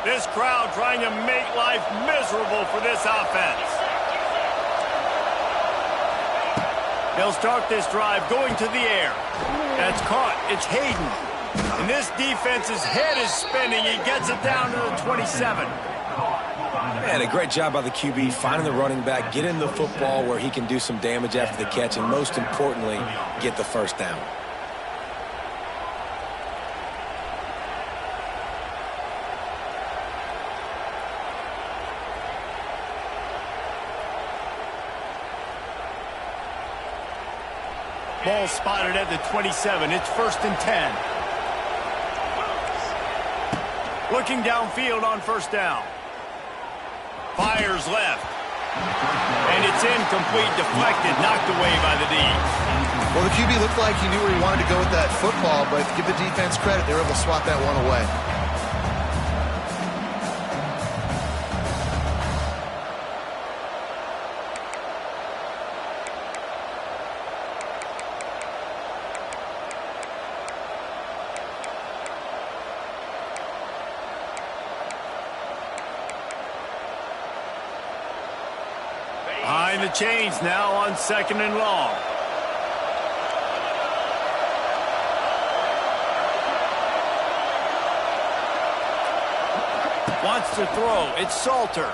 This crowd trying to make life miserable for this offense. They'll start this drive going to the air. That's caught. It's Hayden. And this defense's head is spinning. He gets it down to the 27. Man, a great job by the QB finding the running back, getting the football where he can do some damage after the catch, and most importantly, get the first down. Ball spotted at the 27. It's 1st and 10. Looking downfield on first down. Fires left. And it's incomplete, deflected, knocked away by the D. Well, the QB looked like he knew where he wanted to go with that football, but give the defense credit, they were able to swat that one away. Behind the chains now on 2nd and long. Wants to throw. It's Salter.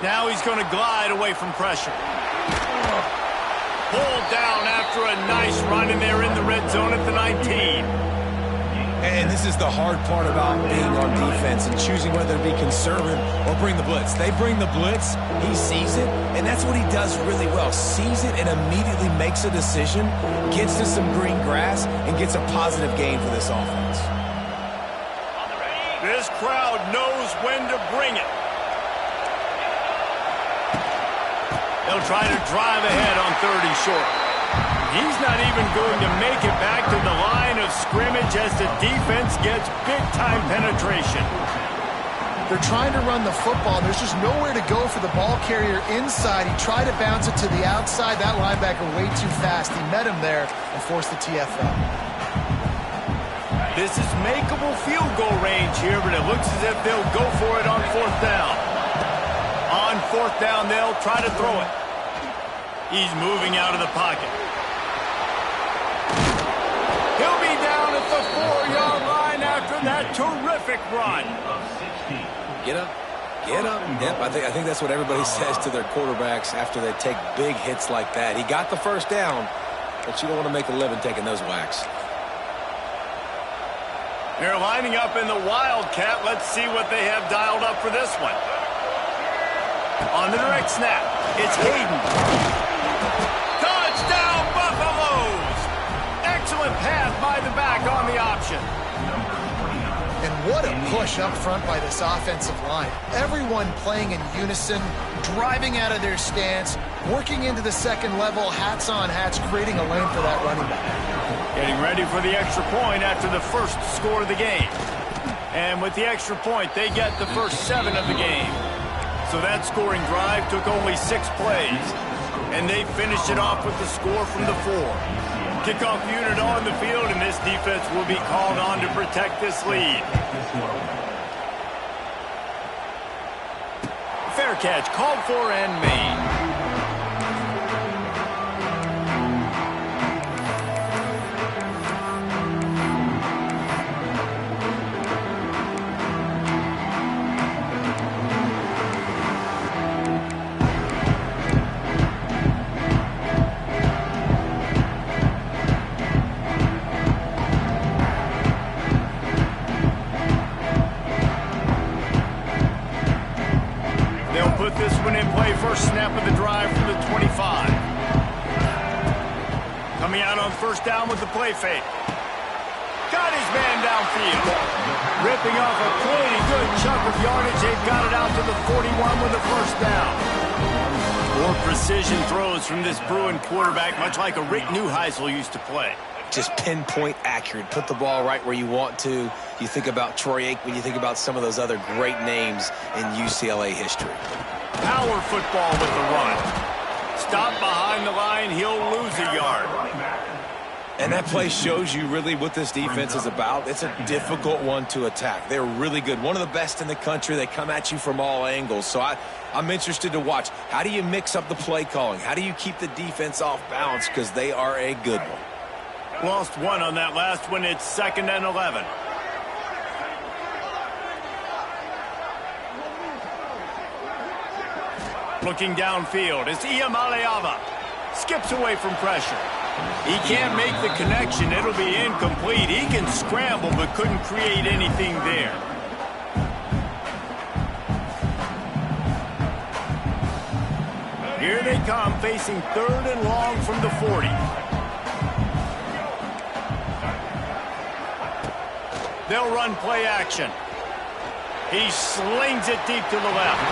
Now he's going to glide away from pressure. Pulled down after a nice run, and they're in the red zone at the 19. And this is the hard part about being on defense and choosing whether to be conservative or bring the blitz. They bring the blitz, he sees it, and that's what he does really well. Sees it and immediately makes a decision, gets to some green grass, and gets a positive gain for this offense. This crowd knows when to bring it. They'll try to drive ahead on 3rd and short. He's not even going to make it back to the line of scrimmage as the defense gets big-time penetration. They're trying to run the football. There's just nowhere to go for the ball carrier inside. He tried to bounce it to the outside. That linebacker way too fast. He met him there and forced the TFL. This is makeable field goal range here, but it looks as if they'll go for it on 4th down. On 4th down, they'll try to throw it. He's moving out of the pocket. He'll be down at the 4-yard line after that terrific run. Get up. Get up. Yep, I think that's what everybody says to their quarterbacks after they take big hits like that. He got the first down, but you don't want to make a living taking those whacks. They're lining up in the Wildcat. Let's see what they have dialed up for this one. On the direct snap, it's Hayden. Touchdown, Buffaloes! Excellent pass by the back on the option. And what a push up front by this offensive line. Everyone playing in unison, driving out of their stance, working into the second level, hats on hats, creating a lane for that running back. Getting ready for the extra point after the first score of the game. And with the extra point, they get the first 7 of the game. So that scoring drive took only 6 plays. And they finished it off with the score from the 4. Kickoff unit on the field, and this defense will be called on to protect this lead. Fair catch called for and made. Put this one in play, first snap of the drive from the 25. Coming out on first down with the play fake. Got his man downfield. Ripping off a pretty good chunk of yardage. They've got it out to the 41 with the first down. More precision throws from this Bruin quarterback, much like a Rick Neuheisel used to play. Just pinpoint accurate. Put the ball right where you want to. You think about Troy Aikman, you think about some of those other great names in UCLA history. Power football with the run. Stop behind the line, he'll lose a yard. And that play shows you really what this defense is about. It's a difficult one to attack. They're really good. One of the best in the country. They come at you from all angles. So I'm interested to watch. How do you mix up the play calling? How do you keep the defense off balance? Because they are a good one. Lost one on that last one. It's 2nd and 11. Looking downfield as Iamaleava skips away from pressure. He can't make the connection. It'll be incomplete. He can scramble but couldn't create anything there. Here they come, facing 3rd and long from the 40. They'll run play action. He slings it deep to the left.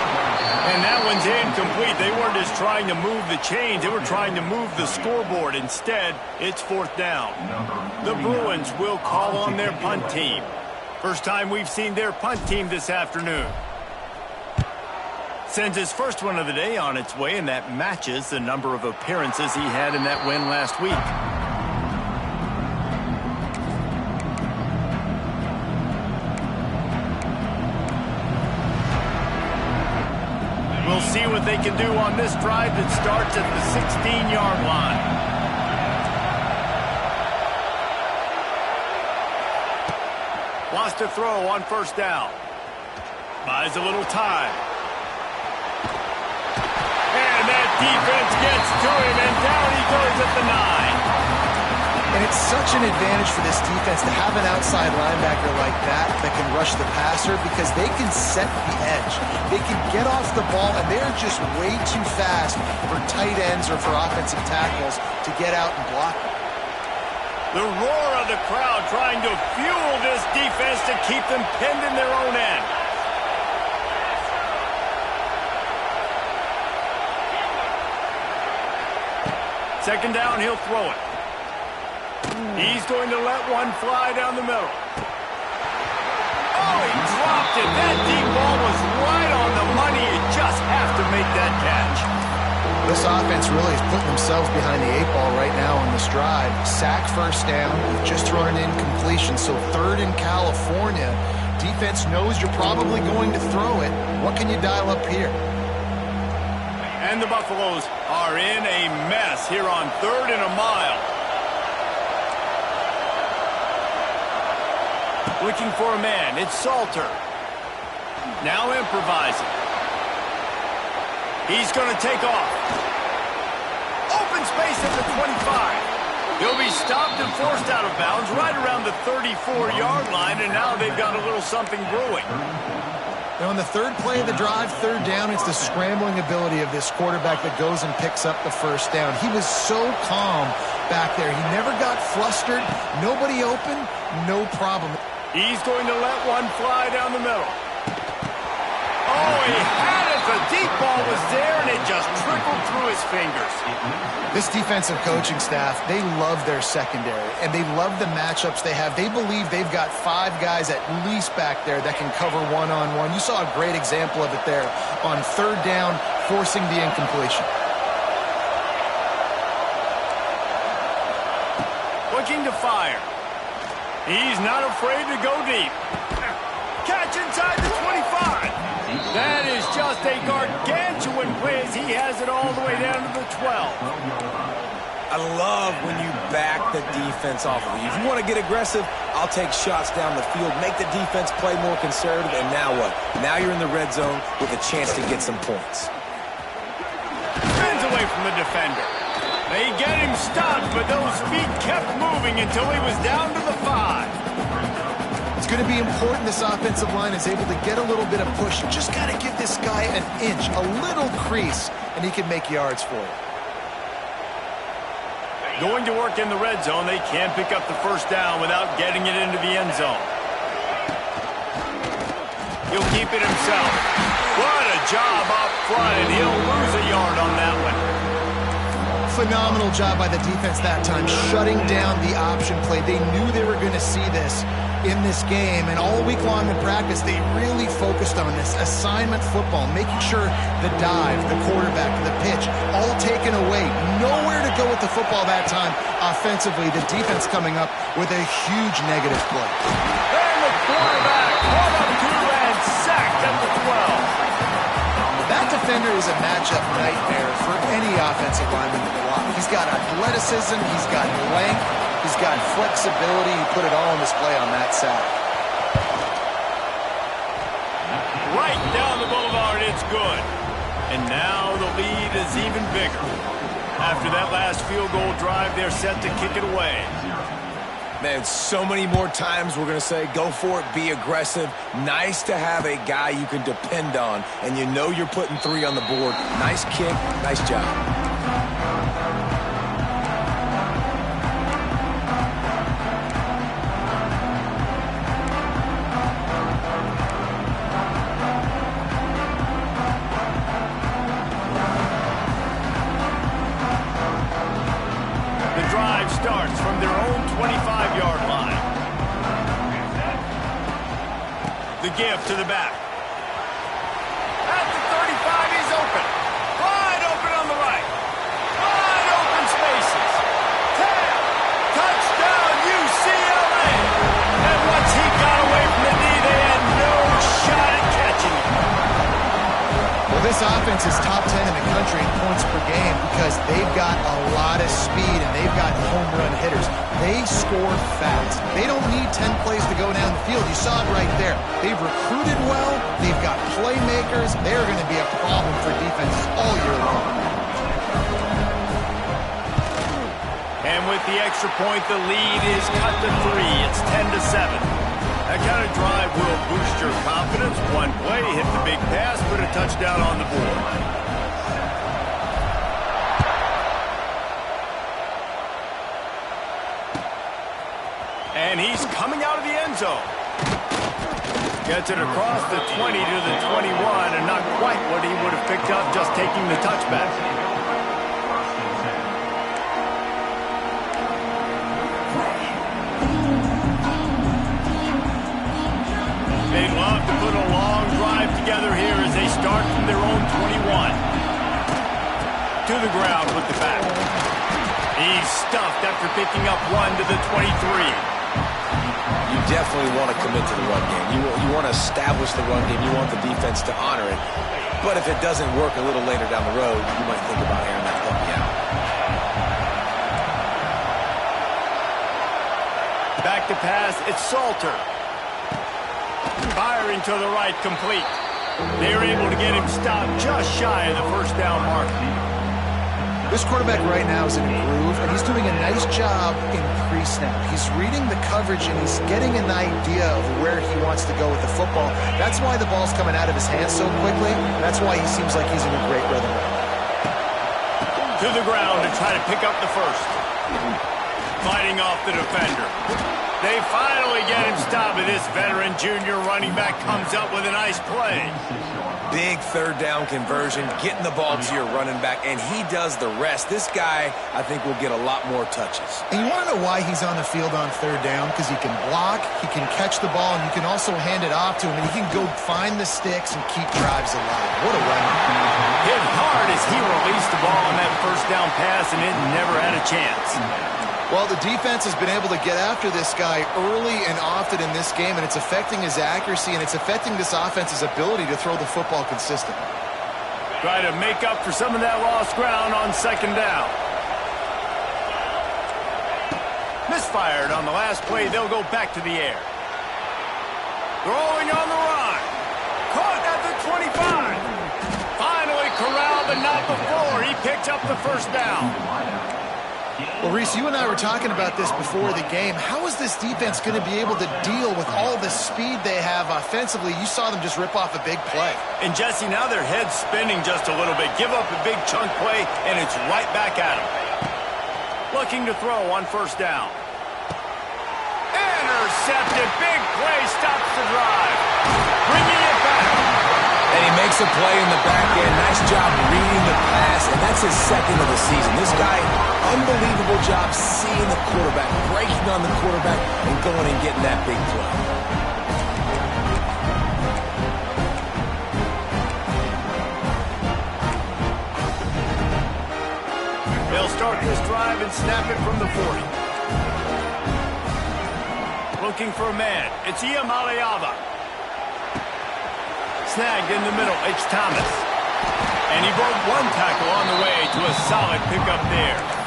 And that one's incomplete. They weren't just trying to move the chains. They were trying to move the scoreboard. Instead, it's 4th down. The Bruins will call on their punt team. First time we've seen their punt team this afternoon. Sends his first one of the day on its way, and that matches the number of appearances he had in that win last week. We'll see what they can do on this drive that starts at the 16-yard line. Wants to throw on 1st down. Buys a little time. And that defense gets to him, and down he goes at the 9. And it's such an advantage for this defense to have an outside linebacker like that can rush the passer because they can set the edge. They can get off the ball, and they're just way too fast for tight ends or for offensive tackles to get out and block them. The roar of the crowd trying to fuel this defense to keep them pinned in their own end. Second down, he'll throw it. He's going to let one fly down the middle. Oh, he dropped it. That deep ball was right on the money. You just have to make that catch. This offense really is putting themselves behind the 8 ball right now on this drive. Sack 1st down, just throwing an incompletion. So 3rd in California. Defense knows you're probably going to throw it. What can you dial up here? And the Buffaloes are in a mess here on 3rd and a mile. Looking for a man. It's Salter. Now improvising. He's going to take off. Open space at the 25. He'll be stopped and forced out of bounds right around the 34-yard line, and now they've got a little something brewing. Now, on the 3rd play of the drive, 3rd down, it's the scrambling ability of this quarterback that goes and picks up the 1st down. He was so calm back there. He never got flustered. Nobody open, no problem. He's going to let one fly down the middle. Oh, he had it. The deep ball was there, and it just trickled through his fingers. This defensive coaching staff, they love their secondary, and they love the matchups they have. They believe they've got 5 guys at least back there that can cover one-on-one. You saw a great example of it there on 3rd down, forcing the incompletion. Looking to fire. He's not afraid to go deep. Catch inside the 25. That is just a gargantuan play as he has it all the way down to the 12. I love when you back the defense off of you. If you want to get aggressive, I'll take shots down the field, make the defense play more conservative, and now what? Now you're in the red zone with a chance to get some points. Spins away from the defender. They get him stopped, but those feet kept moving until he was down to the 5. It's going to be important this offensive line is able to get a little bit of push. Just got to give this guy an inch, a little crease, and he can make yards for it. Going to work in the red zone. They can't pick up the 1st down without getting it into the end zone. He'll keep it himself. What a job up front, and he'll lose a yard on that one. Phenomenal job by the defense that time, shutting down the option play. They knew they were going to see this in this game, and all week long in practice, they really focused on this assignment football, making sure the dive, the quarterback, the pitch, all taken away. Nowhere to go with the football that time offensively. The defense coming up with a huge negative play. And the quarterback caught up to and sacked at the 12. That defender is a matchup nightmare for any offensive lineman to block. He's got athleticism, he's got length, he's got flexibility. He put it all on display on that sack. Right down the boulevard, it's good. And now the lead is even bigger. After that last field goal drive, they're set to kick it away. Man, so many more times we're going to say, go for it, be aggressive. Nice to have a guy you can depend on, and you know you're putting 3 on the board. Nice kick, nice job. Starts from their own 25-yard line. The give to the back. At the 35, he's open. Wide open on the right. Wide open spaces. 10. Touchdown, UCLA. And once he got away from the knee, they had no shot at catching him. Well, this offense is top 10 in the country in points per game because they've got a lot of speed and they've got home run hitters. They score fast. They don't need 10 plays to go down the field. You saw it right there. They've recruited well. They've got playmakers. They're going to be a problem for defenses all year long. And with the extra point, the lead is cut to 3. It's 10-7. That kind of drive will boost your confidence. One play, hit the big pass, put a touchdown on the board. And he's coming out of the end zone. Gets it across the 20 to the 21, and not quite what he would have picked up just taking the touchback. They'd love to put a long drive together here as they start from their own 21. To the ground with the back. He's stuffed after picking up 1 to the 23. You definitely want to commit to the run game. You want to establish the run game. You want the defense to honor it. But if it doesn't work a little later down the road, you might think about airing that puppy out. Back to pass, it's Salter. Firing to the right, complete. They were able to get him stopped just shy of the first down mark. This quarterback right now is in a groove, and he's doing a nice job in pre-snap. He's reading the coverage, and he's getting an idea of where he wants to go with the football. That's why the ball's coming out of his hands so quickly. That's why he seems like he's in a great rhythm. To the ground to try to pick up the first. Fighting off the defender. They finally get him stopped, and this veteran junior running back comes up with a nice play. Big third down conversion, getting the ball to your running back, and he does the rest. This guy, I think, will get a lot more touches. And you want to know why he's on the field on third down? Because he can block, he can catch the ball, and you can also hand it off to him, and he can go find the sticks and keep drives alive. What a runner. Hit hard as he released the ball on that first down pass, and it never had a chance. Well, the defense has been able to get after this guy early and often in this game, and it's affecting his accuracy, and it's affecting this offense's ability to throw the football consistently. Try to make up for some of that lost ground on second down. Misfired on the last play. They'll go back to the air. Throwing on the run. Caught at the 25. Finally corralled, but not before. He picked up the first down. Well, Reese, you and I were talking about this before the game. How is this defense going to be able to deal with all the speed they have offensively? You saw them just rip off a big play. And, Jesse, now their head's spinning just a little bit. Give up a big chunk play, and it's right back at them. Looking to throw on first down. Intercepted. Big play stops the drive. Bringing it back. And he makes a play in the back end. Nice job reading the pass, and that's his second of the season. This guy, unbelievable job seeing the quarterback, breaking on the quarterback, and going and getting that big play. They'll start this drive and snap it from the 40. Looking for a man. It's Iamaleava. Snagged in the middle. It's Thomas. And he broke one tackle on the way to a solid pickup there.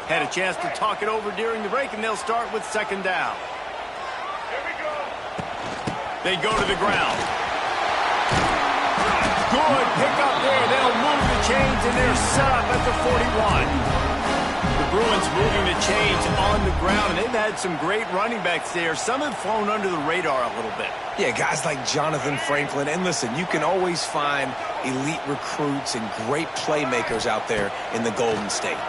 Had a chance to talk it over during the break, and they'll start with second down. Here we go. They go to the ground. Good pick up there. They'll move the chains, and they're set up at the 41. The Bruins moving the chains on the ground, and they've had some great running backs there. Some have flown under the radar a little bit. Yeah, guys like Jonathan Franklin. And listen, you can always find elite recruits and great playmakers out there in the Golden State.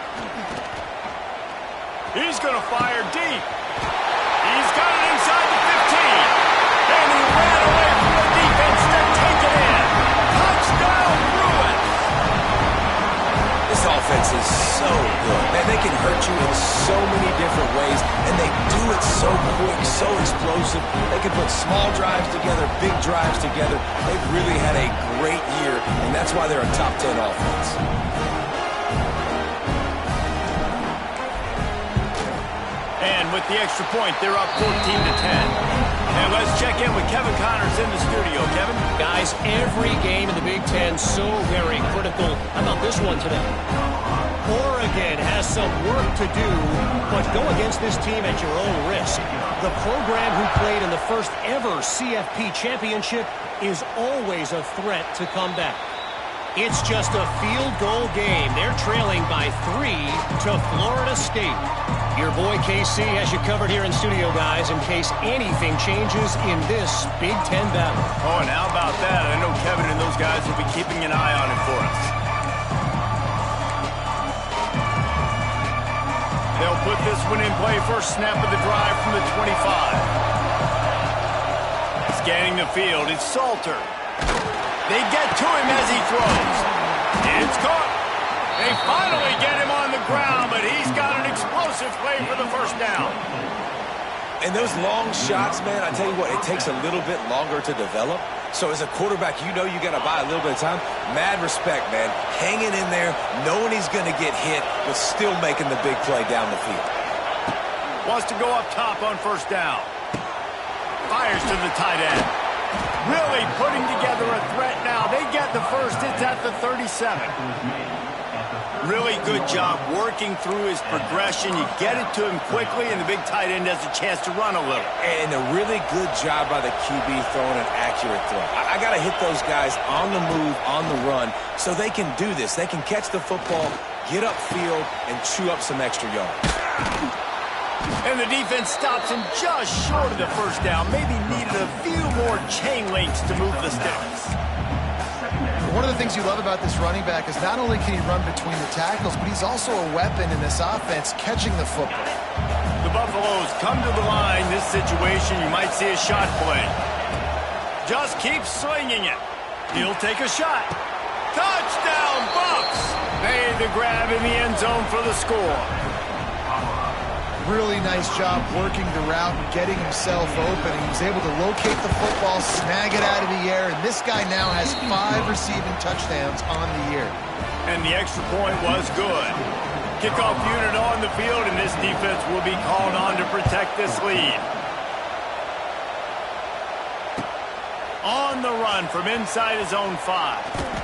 He's going to fire deep. He's got it inside the 15. And he ran away from the defense to take it in. Touchdown, Bruins. This offense is so good. Man, they can hurt you in so many different ways, and they do it so quick, so explosive. They can put small drives together, big drives together. They've really had a great year, and that's why they're a top 10 offense. And with the extra point, they're up 14-10. And let's check in with Kevin Connors in the studio. Kevin? Guys, every game in the Big Ten so very critical. How about this one today? Oregon has some work to do, but go against this team at your own risk. The program who played in the first ever CFP championship is always a threat to come back. It's just a field goal game. They're trailing by 3 to Florida State. Your boy KC has you covered here in studio, guys, in case anything changes in this Big Ten battle. Oh, and how about that? I know Kevin and those guys will be keeping an eye on it for us. They'll put this one in play. First snap of the drive from the 25. Scanning the field, it's Salter. They get to him as he throws. It's caught. They finally get him on the ground, but he's got an explosive play for the first down. And those long shots, man, I tell you what, it takes a little bit longer to develop. So as a quarterback, you know you got to buy a little bit of time. Mad respect, man. Hanging in there, knowing he's going to get hit, but still making the big play down the field. Wants to go up top on first down. Fires to the tight end. Really putting together a threat now. They get the first. It's at the 37. Really good job working through his progression. You get it to him quickly, and the big tight end has a chance to run a little. And a really good job by the QB throwing an accurate throw. I got to hit those guys on the move, on the run, so they can do this. They can catch the football, get upfield, and chew up some extra yards. And the defense stops him just short of the first down. Maybe needed a few more chain links to move the sticks. One of the things you love about this running back is not only can he run between the tackles, but he's also a weapon in this offense catching the football. The Buffaloes come to the line. This situation, you might see a shot play. Just keep swinging it. He'll take a shot. Touchdown, Bucks! Made the grab in the end zone for the score. Really nice job working the route and getting himself open. He was able to locate the football, snag it out of the air, and this guy now has 5 receiving touchdowns on the year. And the extra point was good. Kickoff unit on the field, and this defense will be called on to protect this lead. On the run from inside his own 5.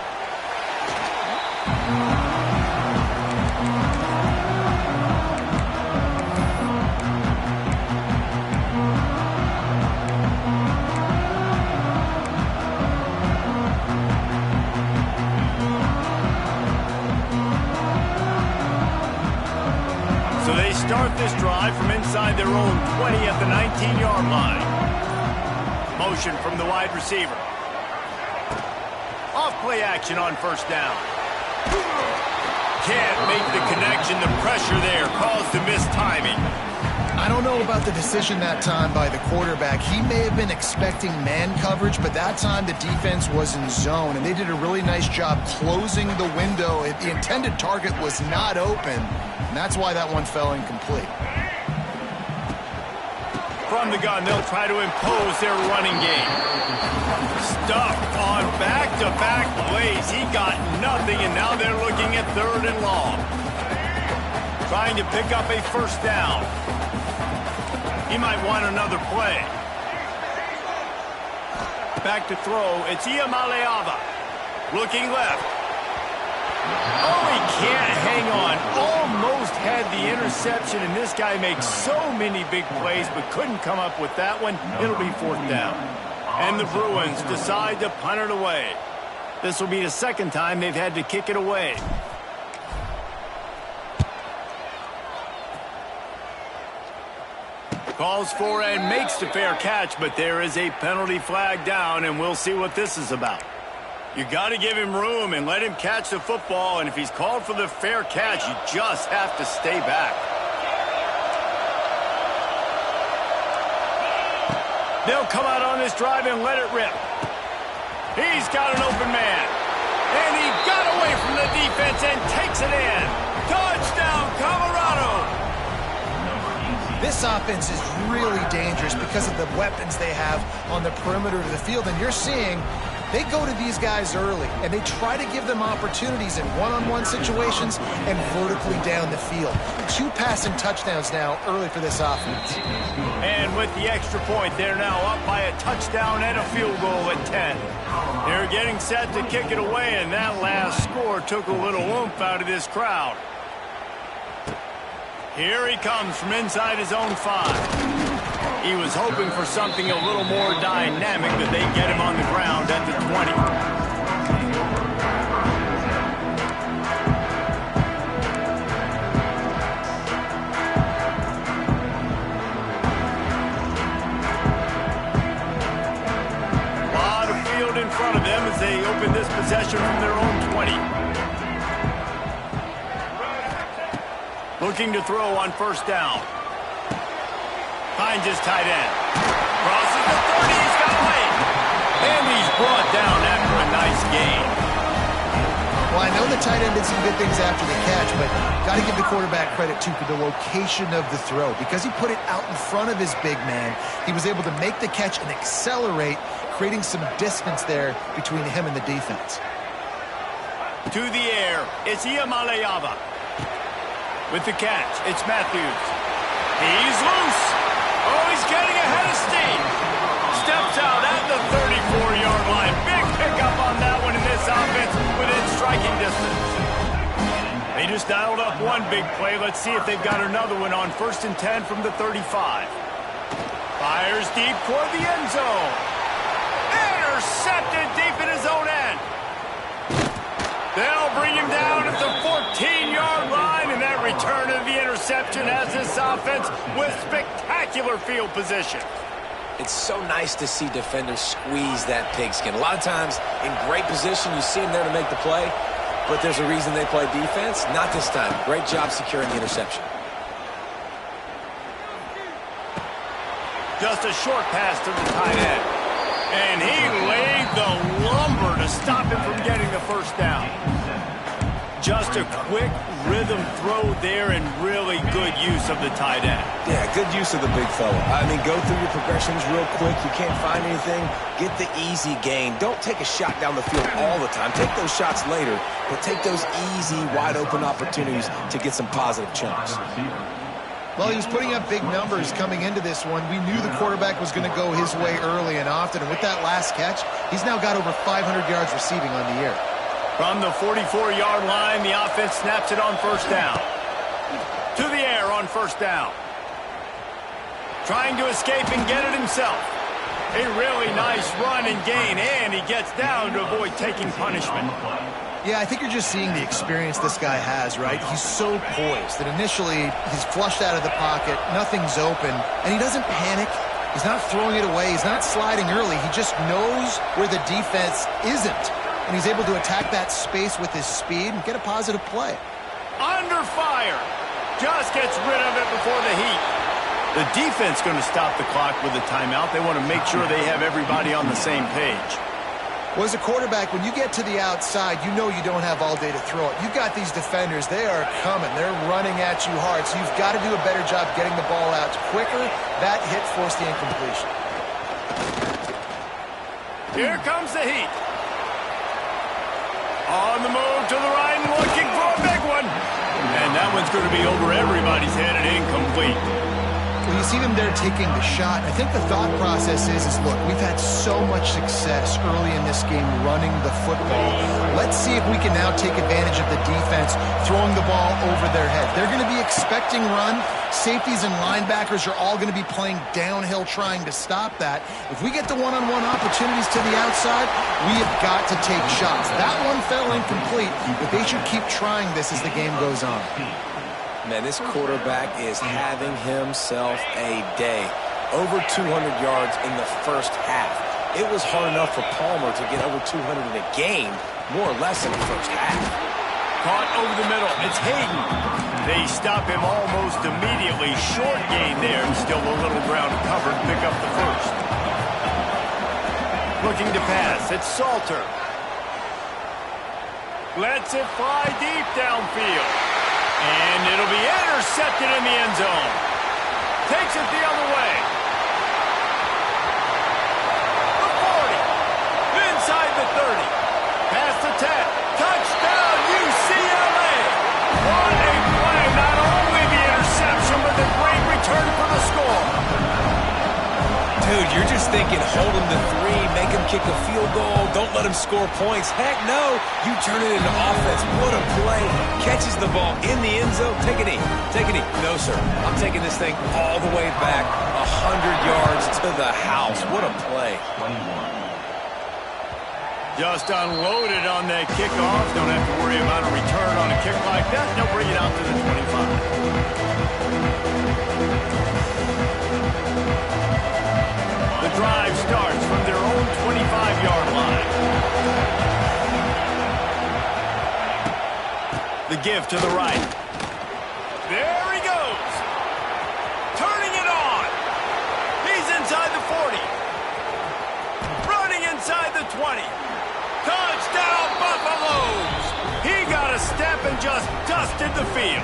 this drive from inside their own 20 at the 19-yard line. Motion from the wide receiver. Off-play action on first down. Can't make the connection. The pressure there caused the missed timing. I don't know about the decision that time by the quarterback. He may have been expecting man coverage, but that time the defense was in zone, and they did a really nice job closing the window. The intended target was not open, and that's why that one fell incomplete. From the gun, they'll try to impose their running game. Stuffed on back-to-back plays. He got nothing, and now they're looking at 3rd and long. Trying to pick up a first down. He might want another play. Back to throw. It's Iamaleava. Looking left. Oh, he can't hang on. Almost had the interception, and this guy makes so many big plays, but couldn't come up with that one. It'll be 4th down. And the Bruins decide to punt it away. This will be the 2nd time they've had to kick it away. Calls for and makes the fair catch, but there is a penalty flag down, and we'll see what this is about. You got to give him room and let him catch the football, and if he's called for the fair catch, you just have to stay back. They'll come out on this drive and let it rip. He's got an open man, and he got away from the defense and takes it in. Touchdown, Colorado! This offense is really dangerous because of the weapons they have on the perimeter of the field. And you're seeing they go to these guys early, and they try to give them opportunities in one-on-one situations and vertically down the field. 2 passing touchdowns now early for this offense. And with the extra point, they're now up by a touchdown and a field goal at 10. They're getting set to kick it away, and that last score took a little oomph out of this crowd. Here he comes from inside his own 5. He was hoping for something a little more dynamic, but they get him on the ground at the 20. A lot of field in front of them as they open this possession from their own 20. Looking to throw on first down. Finds his tight end. Crosses the 30. He's got away. And he's brought down after a nice gain. Well, I know the tight end did some good things after the catch, but got to give the quarterback credit, too, for the location of the throw. Because he put it out in front of his big man, he was able to make the catch and accelerate, creating some distance there between him and the defense. To the air. It's Iamaleava. With the catch, it's Matthews. He's loose. Oh, he's getting ahead of steam. Steps out at the 34-yard line. Big pickup on that one in this offense within striking distance. They just dialed up one big play. Let's see if they've got another one on 1st and 10 from the 35. Fires deep toward the end zone. Intercepted deep in his own end. They'll bring him down at the 14-yard line, and that return of the interception has this offense with spectacular field position. It's so nice to see defenders squeeze that pigskin. A lot of times, in great position, you see them there to make the play, but there's a reason they play defense. Not this time. Great job securing the interception. Just a short pass to the tight end. And he laid the lumber to stop him from getting the first down. Just a quick rhythm throw there and really good use of the tight end. Yeah, good use of the big fella. I mean, go through your progressions real quick. You can't find anything. Get the easy gain. Don't take a shot down the field all the time. Take those shots later, but take those easy, wide-open opportunities to get some positive chunks. Well, he was putting up big numbers coming into this one. We knew the quarterback was going to go his way early and often. And with that last catch, he's now got over 500 yards receiving on the year. From the 44-yard line, the offense snaps it on first down. To the air on first down. Trying to escape and get it himself. A really nice run and gain, and he gets down to avoid taking punishment. Yeah, I think you're just seeing the experience this guy has, right? He's so poised that initially he's flushed out of the pocket, nothing's open, and he doesn't panic. He's not throwing it away. He's not sliding early. He just knows where the defense isn't, and he's able to attack that space with his speed and get a positive play. Under fire. Just gets rid of it before the heat. The defense going to stop the clock with a timeout. They want to make sure they have everybody on the same page. Well, as a quarterback, when you get to the outside, you know you don't have all day to throw it. You've got these defenders. They are coming. They're running at you hard, so you've got to do a better job getting the ball out quicker. That hit forced the incompletion. Here comes the heat. On the move to the right and looking for a big one. And that one's going to be over everybody's head and incomplete. Well, you see them there taking the shot. I think the thought process is look, we've had so much success early in this game running the football. Let's see if we can now take advantage of the defense throwing the ball over their head. They're going to be expecting run. Safeties and linebackers are all going to be playing downhill trying to stop that. If we get the one-on-one opportunities to the outside, we have got to take shots. That one fell incomplete, but they should keep trying this as the game goes on. Man, this quarterback is having himself a day. Over 200 yards in the first half. It was hard enough for Palmer to get over 200 in a game, more or less in the first half. Caught over the middle. It's Hayden. They stop him almost immediately. Short gain there. Still a little ground covered. Pick up the first. Looking to pass. It's Salter. Lets it fly deep downfield. And it'll be intercepted in the end zone. Takes it the other way. The 40. Inside the 30. Past the 10. Touchdown, UCLA. What a play. Not only the interception, but the great return for the score. Dude, you're just thinking, hold him to 3, make him kick a field goal, don't let him score points. Heck no, you turn it into offense. What a play. Catches the ball in the end zone. Take a knee. Take a knee. No, sir. I'm taking this thing all the way back 100 yards to the house. What a play. Just unloaded on that kickoff. Don't have to worry about a return on a kick like that. They'll bring it out to the 25. The drive starts from their own 25-yard line. The give to the right. There he goes. Turning it on. He's inside the 40. Running inside the 20. Touchdown, Buffaloes. He got a step and just dusted the field.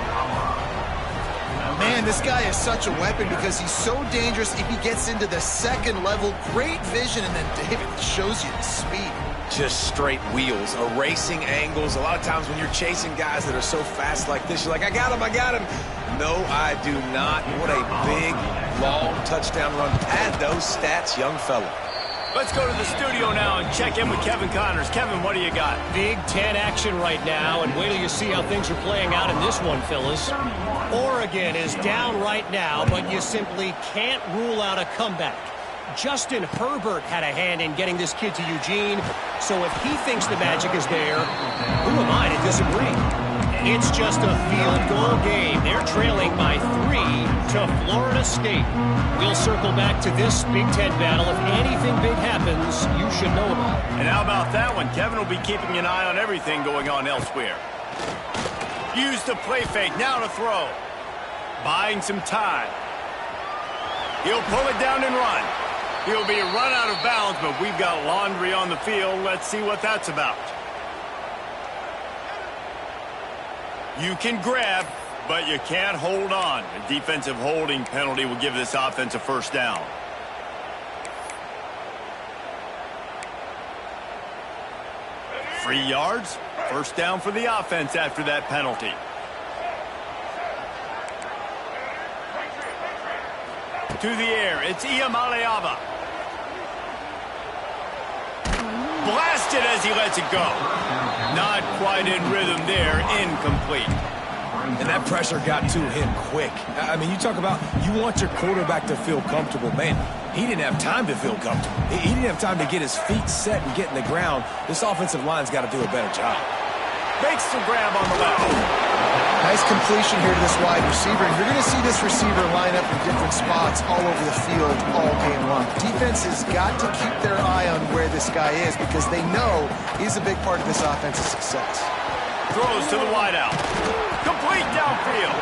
Man, this guy is such a weapon because he's so dangerous if he gets into the second level. Great vision, and then David shows you the speed. Just straight wheels, erasing angles. A lot of times when you're chasing guys that are so fast like this, you're like, I got him, I got him. No, I do not. What a big, long touchdown run. Pad those stats, young fella. Let's go to the studio now and check in with Kevin Connors. Kevin, what do you got? Big Ten action right now, and wait till you see how things are playing out in this one, fellas. Oregon is down right now, but you simply can't rule out a comeback. Justin Herbert had a hand in getting this kid to Eugene, so if he thinks the magic is there, who am I to disagree? It's just a field goal game. They're trailing by 3 to Florida State. We'll circle back to this Big Ten battle. If anything big happens, you should know about it. And how about that one? Kevin will be keeping an eye on everything going on elsewhere. Use the play fake. Now to throw. Buying some time. He'll pull it down and run. He'll be run out of bounds, but we've got laundry on the field. Let's see what that's about. You can grab, but you can't hold on. A defensive holding penalty will give this offense a first down. Free yards. First down for the offense after that penalty. To the air, it's Iamaleava. Blasted as he lets it go. Not quite in rhythm there, incomplete. And that pressure got to him quick. I mean, you talk about you want your quarterback to feel comfortable. Man, he didn't have time to feel comfortable. He didn't have time to get his feet set and get in the ground. This offensive line's got to do a better job. makes the grab on the left. Nice completion here to this wide receiver. You're going to see this receiver line up in different spots all over the field all game long. Defense has got to keep their eye on where this guy is because they know he's a big part of this offense's success. Throws to the wideout. Complete downfield.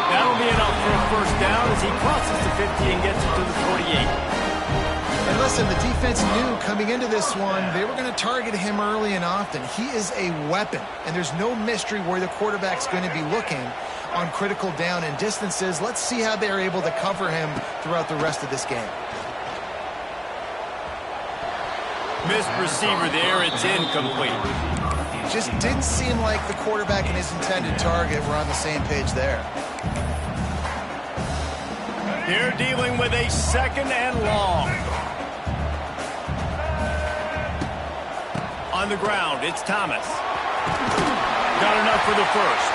That'll be enough for a first down as he crosses the 50 and gets it to the 48. And listen, the defense knew coming into this one, they were going to target him early and often. He is a weapon, and there's no mystery where the quarterback's going to be looking on critical down and distances. Let's see how they're able to cover him throughout the rest of this game. Missed receiver there. It's incomplete. Just didn't seem like the quarterback and his intended target were on the same page there. They're dealing with a second and long. On the ground, it's Thomas. Got enough for the first.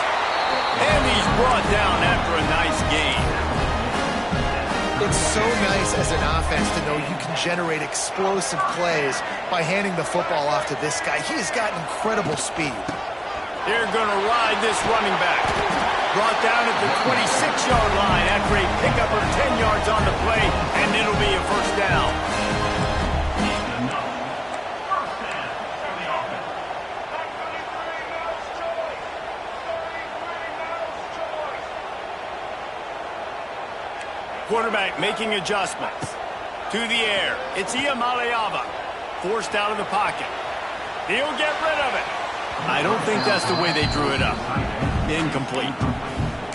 And he's brought down after a nice gain. It's so nice as an offense to know you can generate explosive plays by handing the football off to this guy. He has got incredible speed. They're going to ride this running back. Brought down at the 26-yard line after a pickup of 10 yards on the play, and it'll be a first down. Quarterback making adjustments. To the air. It's Iamaleava. Forced out of the pocket. He'll get rid of it. I don't think that's the way they drew it up. Incomplete.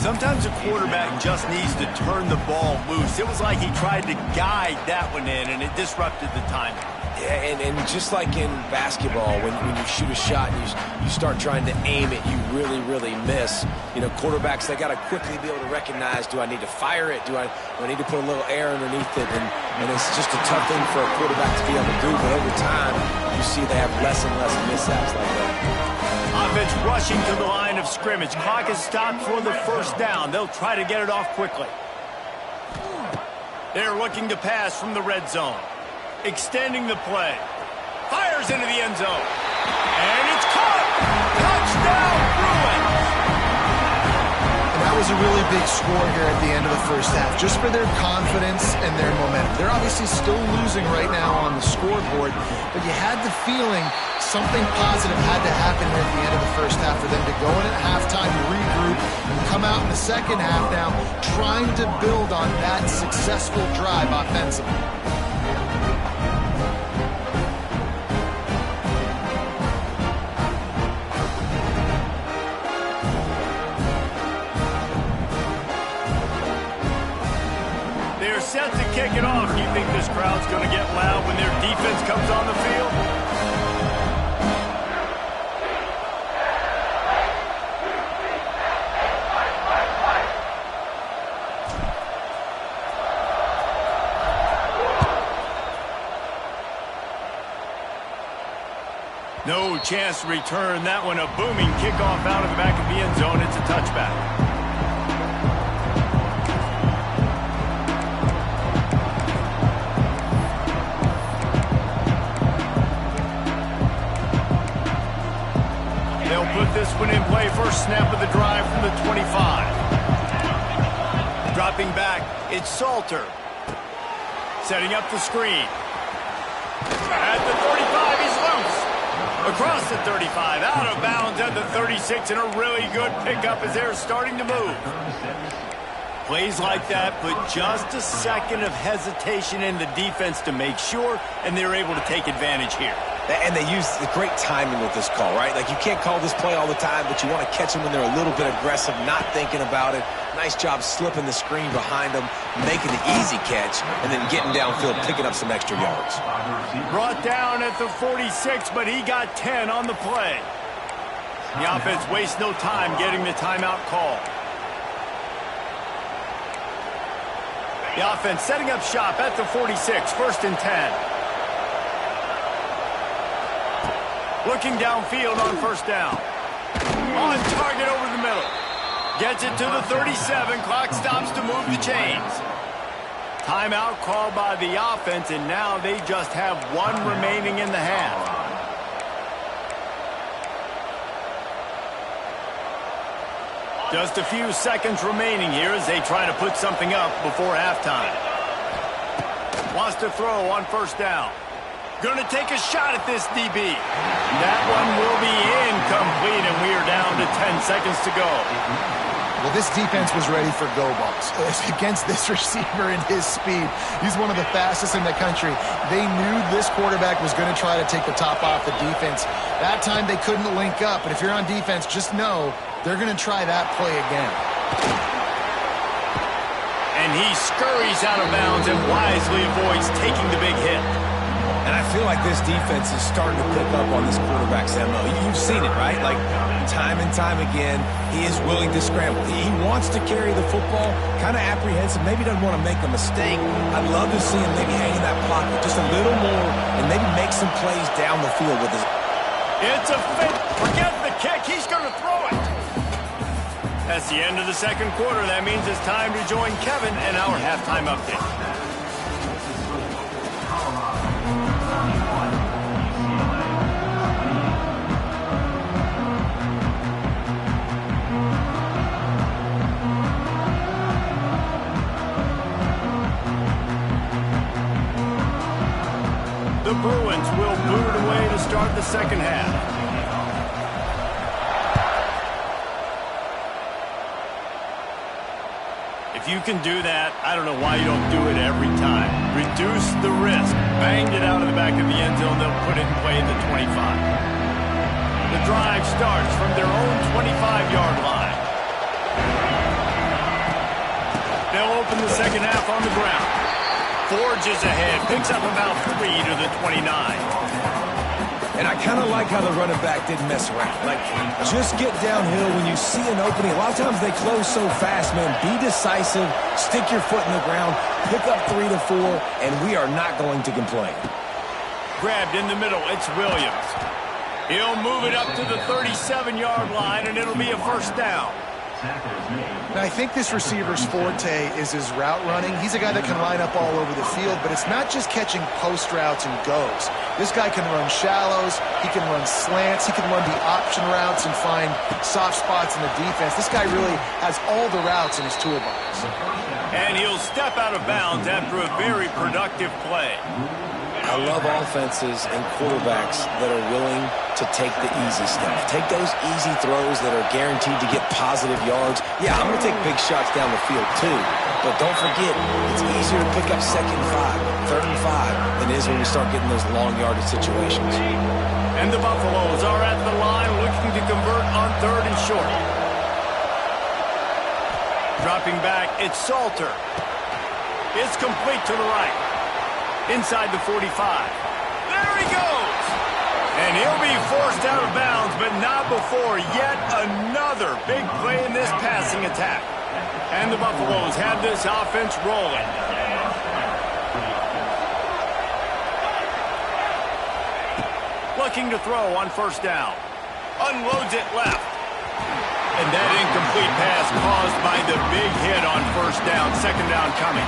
Sometimes a quarterback just needs to turn the ball loose. It was like he tried to guide that one in, and it disrupted the timing. Yeah, and just like in basketball, when you shoot a shot and you start trying to aim it, you really miss. You know, quarterbacks, they got to quickly be able to recognize, do I need to fire it? Do I need to put a little air underneath it? And it's just a tough thing for a quarterback to be able to do. But over time, you see they have less and less mishaps like that. Offense rushing to the line of scrimmage. Clock is stopped for the first down. They'll try to get it off quickly. They're looking to pass from the red zone. Extending the play. Fires into the end zone. And it's caught! Touchdown, Bruins! And that was a really big score here at the end of the first half, just for their confidence and their momentum. They're obviously still losing right now on the scoreboard, but you had the feeling something positive had to happen here at the end of the first half for them to go in at halftime, regroup, and come out in the second half now trying to build on that successful drive offensively. They're set to kick it off. You think this crowd's going to get loud when their defense comes on the field? No chance to return that one. A booming kickoff out of the back of the end zone. It's a touchback. They'll put this one in play. First snap of the drive from the 25. Dropping back, it's Salter. Setting up the screen. At the 35, he's loose. Across the 35, out of bounds at the 36, and a really good pickup as they're starting to move. Plays like that put just a second of hesitation in the defense to make sure, and they're able to take advantage here. And they use the great timing with this call, right? Like, you can't call this play all the time, but you want to catch them when they're a little bit aggressive, not thinking about it. Nice job slipping the screen behind them, making the easy catch, and then getting downfield, picking up some extra yards. Brought down at the 46, but he got 10 on the play. The offense wastes no time getting the timeout call. The offense setting up shop at the 46, first and 10. Looking downfield on first down. On target over the middle. Gets it to the 37. Clock stops to move the chains. Timeout called by the offense, and now they just have one remaining in the half. Just a few seconds remaining here as they try to put something up before halftime. Wants to throw on first down. Going to take a shot at this DB. That one will be incomplete, and we are down to 10 seconds to go. Well, this defense was ready for go balls. Against this receiver and his speed, he's one of the fastest in the country. They knew this quarterback was going to try to take the top off the defense. That time they couldn't link up, but if you're on defense, just know they're going to try that play again. And he scurries out of bounds and wisely avoids taking the big hit. And I feel like this defense is starting to pick up on this quarterback's MO. You've seen it, right? Like, time and time again, he is willing to scramble. He wants to carry the football, kind of apprehensive, maybe doesn't want to make a mistake. I'd love to see him maybe hang in that pocket just a little more and maybe make some plays down the field with his... It's a fit. Forget the kick. He's going to throw it. That's the end of the second quarter. That means it's time to join Kevin and our halftime update. The Bruins will boot it away to start the second half. If you can do that, I don't know why you don't do it every time. Reduce the risk. Banged it out of the back of the end zone. They'll put it in play at the 25. The drive starts from their own 25-yard line. They'll open the second half on the ground. Forges ahead, picks up about 3 to the 29. And I kind of like how the running back didn't mess around. Like, just get downhill when you see an opening. A lot of times they close so fast, man. Be decisive, stick your foot in the ground, pick up 3 to 4, and we are not going to complain. Grabbed in the middle, it's Williams. He'll move it up to the 37-yard line, and it'll be a first down. Now, I think this receiver's forte is his route running. He's a guy that can line up all over the field, but it's not just catching post routes and goes. This guy can run shallows, he can run slants, he can run the option routes and find soft spots in the defense. This guy really has all the routes in his toolbox. And he'll step out of bounds after a very productive play. I love offenses and quarterbacks that are willing to take the easy stuff. Take those easy throws that are guaranteed to get positive yards. Yeah, I'm going to take big shots down the field too. But don't forget, it's easier to pick up 2nd and 5, 3rd and 5 than it is when we start getting those long yardage situations. And the Buffaloes are at the line looking to convert on 3rd and short. Dropping back, it's Salter. It's complete to the right. Inside the 45. There he goes! And he'll be forced out of bounds, but not before yet another big play in this passing attack. And the Buffaloes have this offense rolling. Looking to throw on first down. Unloads it left. And that incomplete pass caused by the big hit on first down. Second down coming.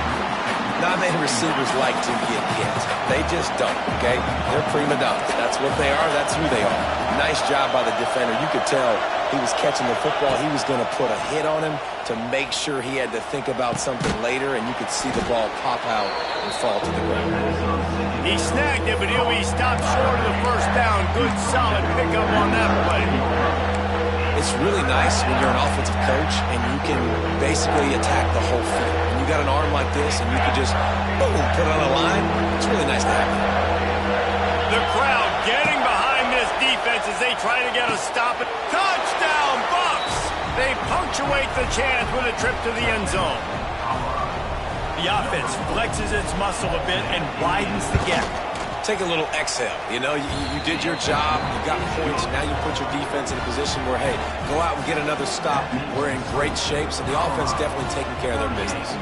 Not many receivers like to get hit. They just don't, okay? They're prima donnas. That's what they are. That's who they are. Nice job by the defender. You could tell he was catching the football. He was going to put a hit on him to make sure he had to think about something later, and you could see the ball pop out and fall to the ground. He snagged it, but he'll be stopped short of the first down. Good, solid pickup on that play. It's really nice when you're an offensive coach and you can basically attack the whole field. When you got an arm like this and you can just, boom, put it on a line, it's really nice to have. The crowd getting behind this defense as they try to get a stop. Touchdown, Bucks! They punctuate the chance with a trip to the end zone. The offense flexes its muscle a bit and widens the gap. Take a little exhale. You know, you did your job, you got points, now you put your defense in a position where, hey, go out and get another stop. We're in great shape, so the offense definitely taking care of their business.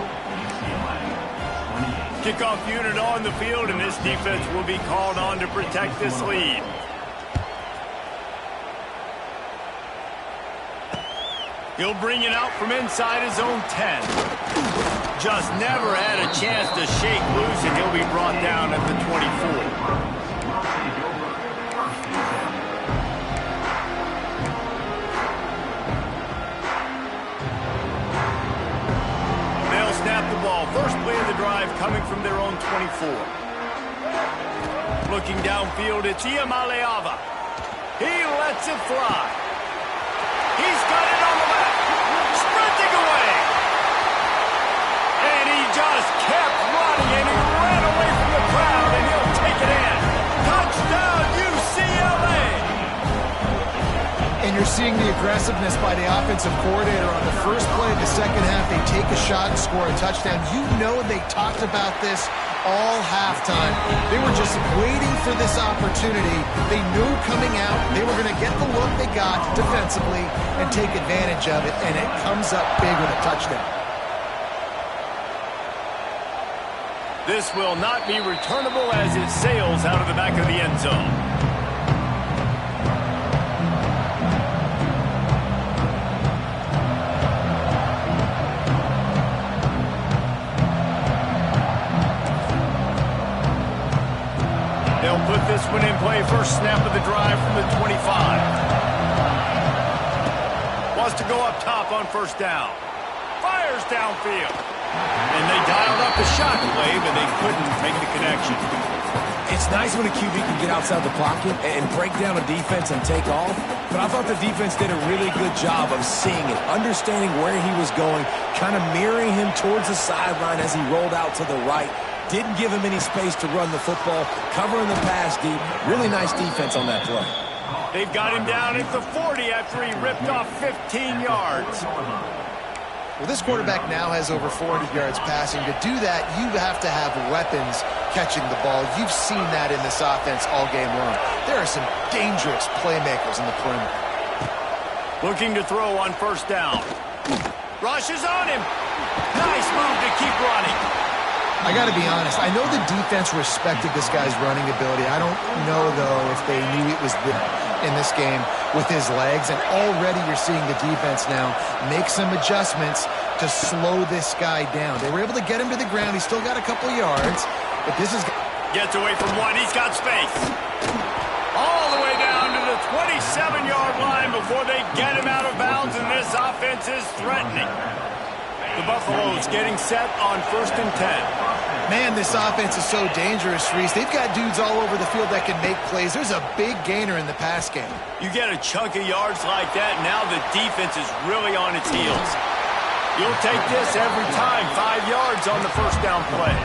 Kickoff unit on the field, and this defense will be called on to protect this lead. He'll bring it out from inside his own 10. Just never had a chance to shake loose, and he'll be brought down at the 24. own 24. Looking downfield, it's Iamaleava. He lets it fly. He's got it on the left. Sprinting away. And he just kept running, and he ran away from the crowd, and he'll take it in. Touchdown, UCLA! And you're seeing the aggressiveness by the offensive coordinator on the first play of the second half. They take a shot and score a touchdown. You know they talked about this all halftime. They were just waiting for this opportunity. They knew coming out they were going to get the look they got defensively and take advantage of it, and it comes up big with a touchdown. This will not be returnable as it sails out of the back of the end zone. They'll put this one in play. First snap of the drive from the 25. Wants to go up top on first down. Fires downfield. And they dialed up the shot play, but they couldn't make the connection. It's nice when a QB can get outside the pocket and break down a defense and take off, but I thought the defense did a really good job of seeing it, understanding where he was going, kind of mirroring him towards the sideline as he rolled out to the right. Didn't give him any space to run the football, covering the pass deep. Really nice defense on that play. They've got him down at the 40 after he ripped off 15 yards. Well, this quarterback now has over 400 yards passing. To do that, you have to have weapons catching the ball. You've seen that in this offense all game long. There are some dangerous playmakers in the perimeter. Looking to throw on first down. Rushes on him. Nice move to keep running. I got to be honest. I know the defense respected this guy's running ability. I don't know, though, if they knew it was in this game with his legs. And already you're seeing the defense now make some adjustments to slow this guy down. They were able to get him to the ground. He's still got a couple yards. But this is... Gets away from one. He's got space. All the way down to the 27-yard line before they get him out of bounds. And this offense is threatening. The Buffaloes getting set on 1st and 10. Man, this offense is so dangerous, Reese. They've got dudes all over the field that can make plays. There's a big gainer in the pass game. You get a chunk of yards like that, now the defense is really on its heels. You'll take this every time, 5 yards on the first down play.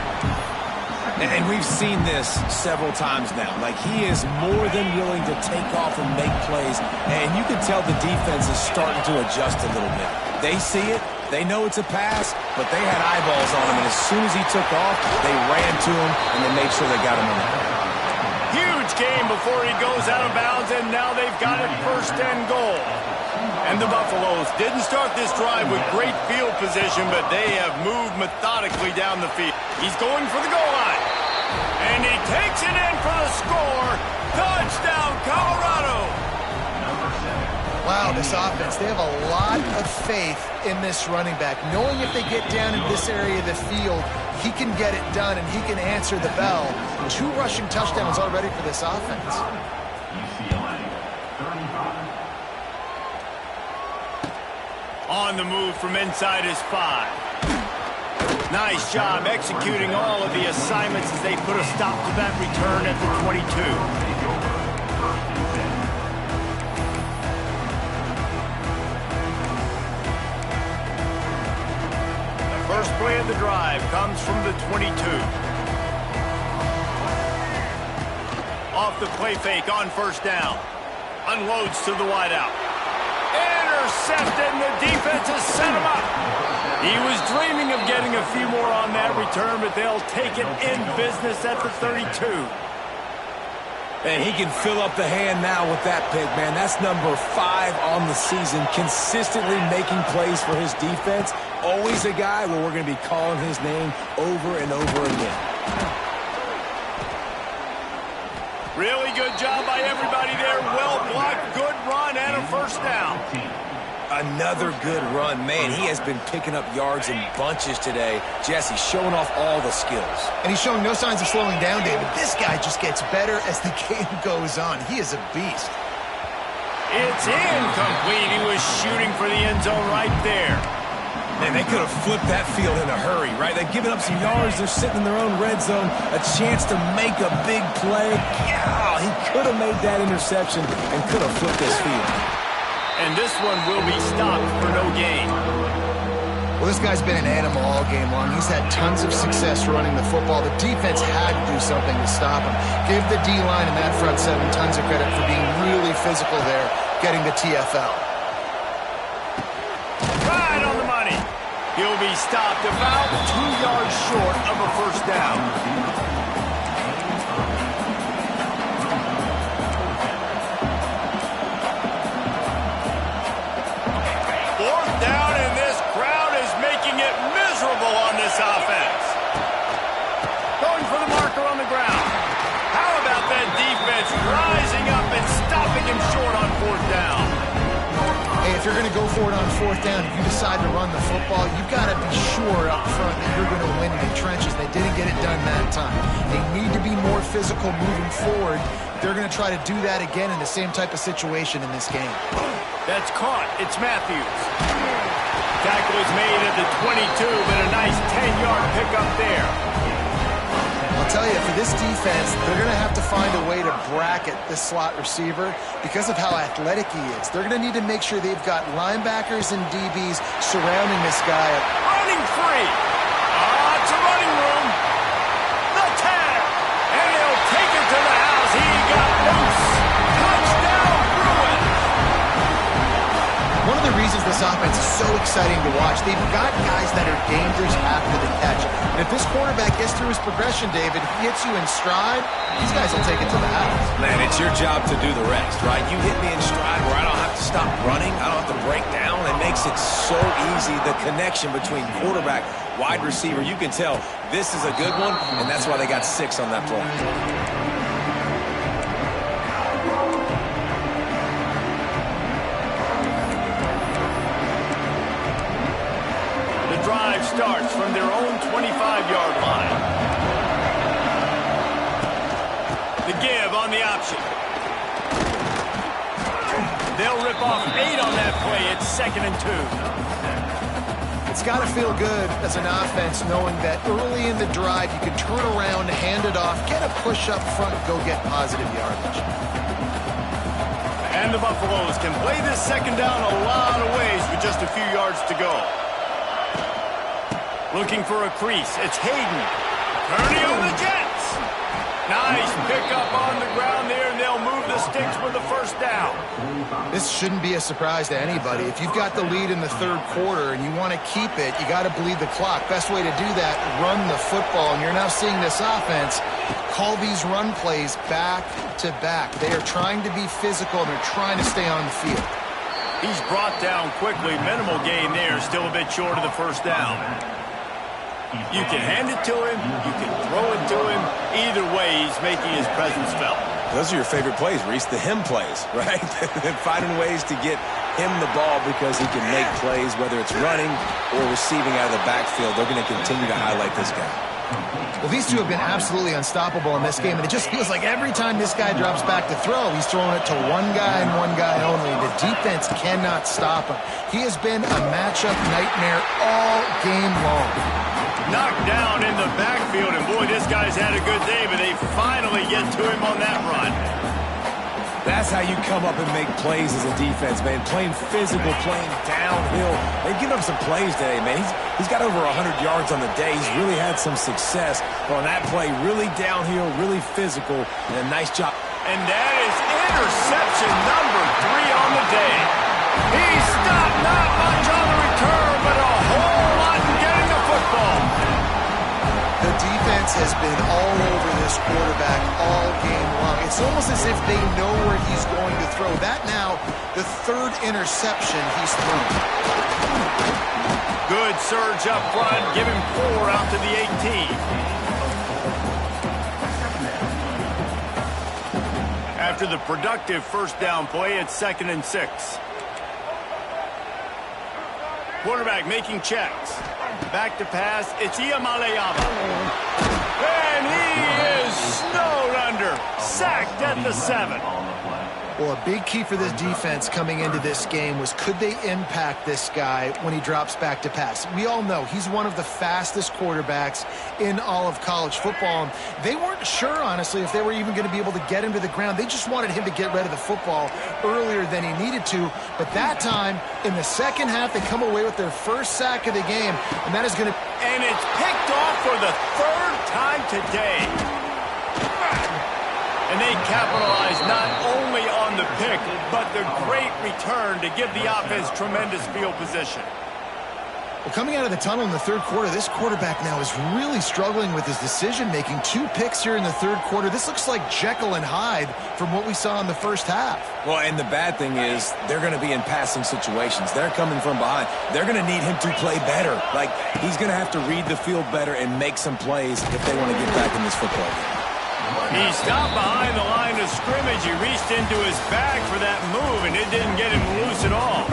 And we've seen this several times now. Like, he is more than willing to take off and make plays. And you can tell the defense is starting to adjust a little bit. They see it. They know it's a pass, but they had eyeballs on him. And as soon as he took off, they ran to him, and they made sure they got him in there. Huge game before he goes out of bounds, and now they've got it 1st and goal. And the Buffaloes didn't start this drive with great field position, but they have moved methodically down the field. He's going for the goal line. And he takes it in for the score. Touchdown, Colorado. Wow, this offense, they have a lot of faith in this running back. Knowing if they get down in this area of the field, he can get it done and he can answer the bell. 2 rushing touchdowns already for this offense. On the move from inside his 5. Nice job executing all of the assignments as they put a stop to that return at the 22. First play of the drive comes from the 22. Off the play fake on first down. Unloads to the wideout. Intercepted, and the defense has set him up. He was dreaming of getting a few more on that return, but they'll take it in business at the 32. And he can fill up the hand now with that pick, man. That's number 5 on the season, consistently making plays for his defense. Always a guy where we're going to be calling his name over and over again. Really good job by everybody there. Well blocked, good run, and a first down. Another good run. Man, he has been picking up yards in bunches today. Jesse showing off all the skills. And he's showing no signs of slowing down, David. This guy just gets better as the game goes on. He is a beast. It's incomplete. He was shooting for the end zone right there. Man, they could have flipped that field in a hurry, right? They've given up some yards. They're sitting in their own red zone. A chance to make a big play. Yeah, he could have made that interception and could have flipped this field. And this one will be stopped for no gain. Well, this guy's been an animal all game long. He's had tons of success running the football. The defense had to do something to stop him. Give the D-line and that front seven tons of credit for being really physical there, getting the TFL. Right on the money. He'll be stopped about 2 yards short of a first down. Fourth down, and this crowd is making it miserable on this offense. Going for the marker on the ground. How about that defense rising up and stopping him short on fourth down? Hey, if you're going to go for it on fourth down, if you decide to run the football, you've got to be sure up front that you're going to win in the trenches. They didn't get it done that time. They need to be more physical moving forward. They're going to try to do that again in the same type of situation in this game. That's caught. It's Matthews. Tackle is made at the 22, but a nice 10-yard pickup there. I'll tell you, for this defense, they're going to have to find a way to bracket this slot receiver because of how athletic he is. They're going to need to make sure they've got linebackers and DBs surrounding this guy. Running free. It's a running room. The tag. And he'll take it to the house. He got loose. Touchdown, Bruin. One of the reasons this offense is so exciting to watch, they've got guys that are dangerous after the catch. And if this quarterback gets through his progression, David, he hits you in stride, these guys will take it to the house. Man, it's your job to do the rest, right? You hit me in stride where I don't have to stop running. I don't have to break down. It makes it so easy. The connection between quarterback, wide receiver, you can tell this is a good one, and that's why they got 6 on that play. Drive starts from their own 25-yard line. The give on the option. They'll rip off 8 on that play. It's 2nd and 2. It's got to feel good as an offense knowing that early in the drive you can turn around, hand it off, get a push up front, and go get positive yardage. And the Buffaloes can play this second down a lot of ways with just a few yards to go. Looking for a crease. It's Hayden. Turning on the Jets. Nice pickup on the ground there, and they'll move the sticks with the first down. This shouldn't be a surprise to anybody. If you've got the lead in the third quarter and you want to keep it, you got to bleed the clock. Best way to do that, run the football. And you're now seeing this offense call these run plays back to back. They are trying to be physical, and they're trying to stay on the field. He's brought down quickly. Minimal gain there. Still a bit short of the first down. You can hand it to him. You can throw it to him. Either way, he's making his presence felt. Those are your favorite plays, Reese, the him plays, right? Finding ways to get him the ball because he can make plays, whether it's running or receiving out of the backfield. They're going to continue to highlight this guy. Well, these two have been absolutely unstoppable in this game, and it just feels like every time this guy drops back to throw, he's throwing it to one guy and one guy only. The defense cannot stop him. He has been a matchup nightmare all game long. Knocked down in the backfield, and boy, this guy's had a good day, but they finally get to him on that run. That's how you come up and make plays as a defense, man. Playing physical, playing downhill. They've given up some plays today, man. He's got over 100 yards on the day. He's really had some success on that play. Really downhill, really physical, and a nice job. And that is interception number 3 on the day. He stopped not much on the return, but a whole lot in getting the football. The defense has been all over this quarterback all game long. It's almost as if they know where he's going to throw. That now, the 3rd interception he's thrown. Good surge up front. Give him 4 out to the 18. After the productive first down play, it's 2nd and 6. Quarterback making checks. Back to pass. It's Iamaleava. And he is snowed under. Sacked at the 7. Well, a big key for this defense coming into this game was could they impact this guy when he drops back to pass. We all know he's one of the fastest quarterbacks in all of college football. And they weren't sure, honestly, if they were even going to be able to get him to the ground. They just wanted him to get rid of the football earlier than he needed to. But that time, in the second half, they come away with their first sack of the game, and that is going to... And it's picked off for the third time today. And they capitalize not only on the pick, but the great return to give the offense tremendous field position. Well, coming out of the tunnel in the third quarter, this quarterback now is really struggling with his decision-making. 2 picks here in the third quarter. This looks like Jekyll and Hyde from what we saw in the first half. Well, and the bad thing is they're going to be in passing situations. They're coming from behind. They're going to need him to play better. Like, he's going to have to read the field better and make some plays if they want to get back in this football game. He stopped behind the line of scrimmage. He reached into his bag for that move, and it didn't get him loose at all.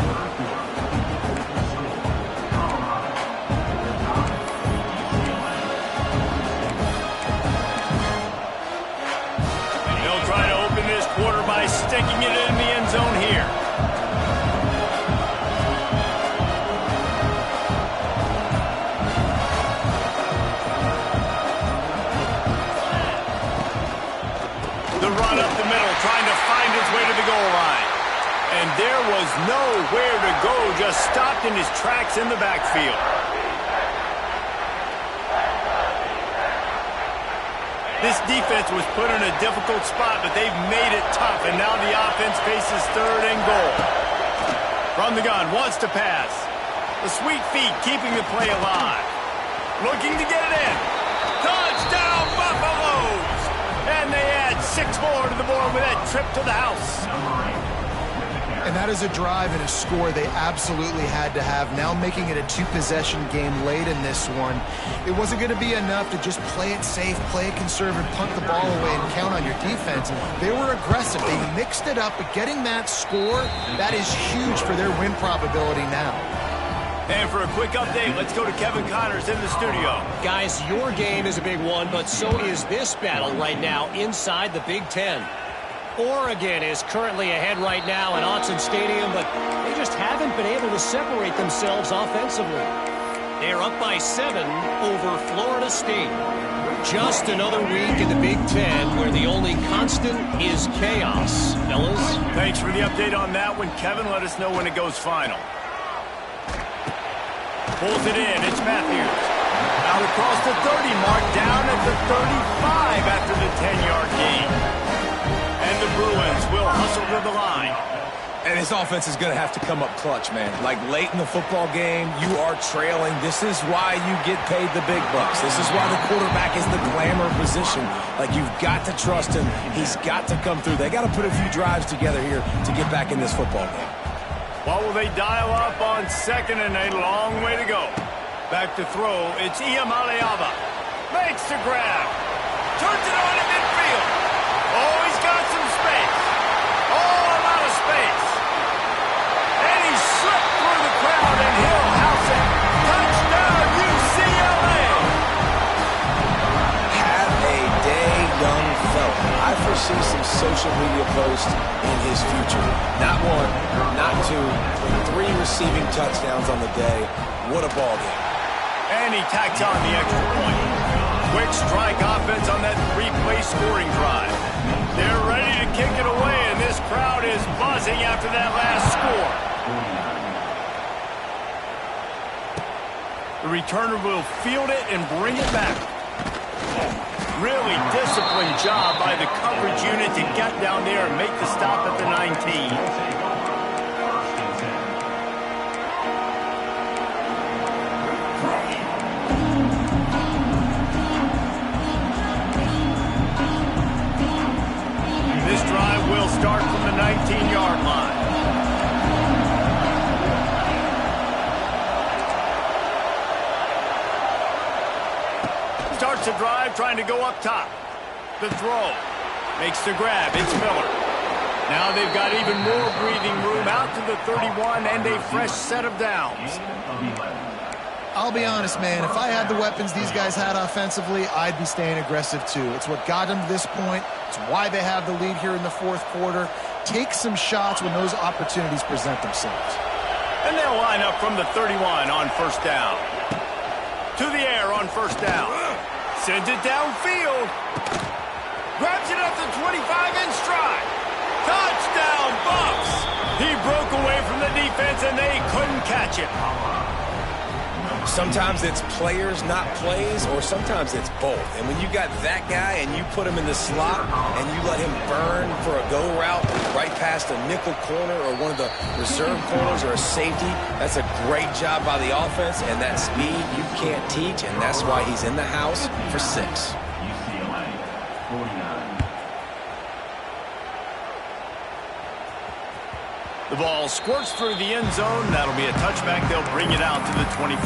And he'll try to open this quarter by sticking it in the end zone here. Run up the middle, trying to find his way to the goal line. And there was nowhere to go, just stopped in his tracks in the backfield. This defense was put in a difficult spot, but they've made it tough, and now the offense faces third and goal. From the gun, wants to pass. The sweet feet keeping the play alive. Looking to get it in. Touchdown, Buffaloes! And they add 6 more to the board with that trip to the house. And that is a drive and a score they absolutely had to have. Now making it a 2-possession game late in this one. It wasn't going to be enough to just play it safe, play it conservative, punt the ball away, and count on your defense. They were aggressive. They mixed it up, but getting that score, that is huge for their win probability now. And for a quick update, let's go to Kevin Connors in the studio. Guys, your game is a big one, but so is this battle right now inside the Big Ten. Oregon is currently ahead right now at Autzen Stadium, but they just haven't been able to separate themselves offensively. They're up by 7 over Florida State. Just another week in the Big Ten where the only constant is chaos. Fellas? Thanks for the update on that one, Kevin. Let us know when it goes final. Pulls it in. It's Matthews. Out across the 30 mark, down at the 35 after the 10-yard gain. And the Bruins will hustle to the line. And this offense is going to have to come up clutch, man. Like, late in the football game, you are trailing. This is why you get paid the big bucks. This is why the quarterback is the glamour position. Like, you've got to trust him. He's got to come through. They got to put a few drives together here to get back in this football game. What will they dial up on second and a long way to go? Back to throw. It's Iamaleava. Makes the grab. Turns it on in midfield. Oh, he's got some space. Oh, a lot of space. And he slipped through the crowd, and he'll house it. Touchdown, UCLA. Have a day, young fella. I foresee some social media posts in his future. Not 1, not 2, but 3 receiving touchdowns on the day. What a ball game. And he tacks on the extra point. Quick strike offense on that 3-play scoring drive. They're ready to kick it away, and this crowd is buzzing after that last score. The returner will field it and bring it back. Really disciplined job by the coverage unit to get down there and make the stop at the 19. This drive will start from the 19-yard line. Starts the drive trying to go up top. The throw. Makes the grab. It's Miller. Now they've got even more breathing room out to the 31 and a fresh set of downs. I'll be honest, man. If I had the weapons these guys had offensively, I'd be staying aggressive too. It's what got them to this point. It's why they have the lead here in the fourth quarter. take some shots when those opportunities present themselves. And they'll line up from the 31 on first down. To the air on first down. Sends it downfield. Grabs it at the 25 in stride. Touchdown, Bucks! He broke away from the defense, and they couldn't catch him. Sometimes it's players, not plays, or sometimes it's both. And when you got that guy and you put him in the slot and you let him burn for a go route right past a nickel corner or one of the reserve corners or a safety, that's a great job by the offense, and that speed you can't teach, and that's why he's in the house for 6. The ball squirts through the end zone. That'll be a touchback. They'll bring it out to the 25.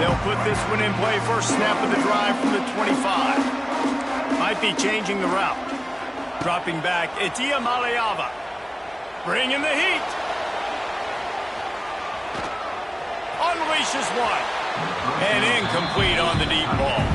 They'll put this one in play. First snap of the drive from the 25. Might be changing the route. Dropping back, Itia Maleava. Bringing the heat. Unleashes one. And incomplete on the deep ball.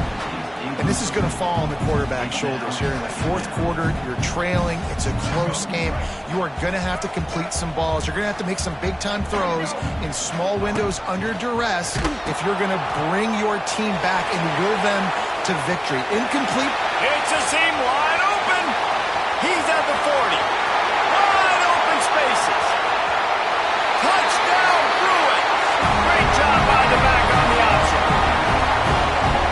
And this is going to fall on the quarterback's shoulders here in the fourth quarter. You're trailing. It's a close game. You are going to have to complete some balls. You're going to have to make some big-time throws in small windows under duress if you're going to bring your team back and will them to victory. Incomplete. It's a seam wide open. He's at the 40. Wide open spaces. Touchdown, Bruins. Great job by the back on the option.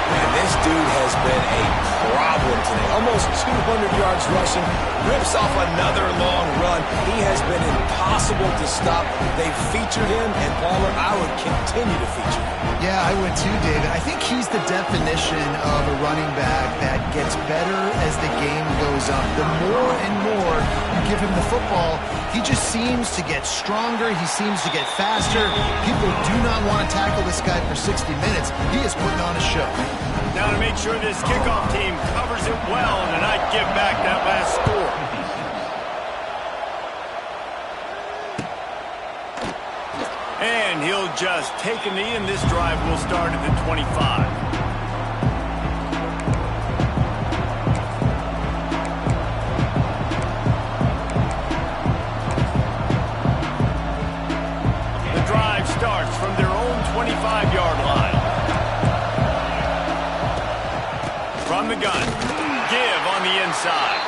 Man, this dude has been a problem today. Almost 200 yards rushing. Rips off another long run. He has been impossible to stop. They've featured him, and Palmer, I would continue to feature him. Yeah, I would too, David. I think he's the definition of a running back that gets better as the game goes on. The more and more you give him the football, he just seems to get stronger. He seems to get faster. People do not want to tackle this guy for 60 minutes. He is putting on a show. Now to make sure this kickoff team covers it well and not give back that last score. And he'll just take a knee, and this drive will start at the 25. The drive starts from their own 25-yard line. From the gun, give on the inside.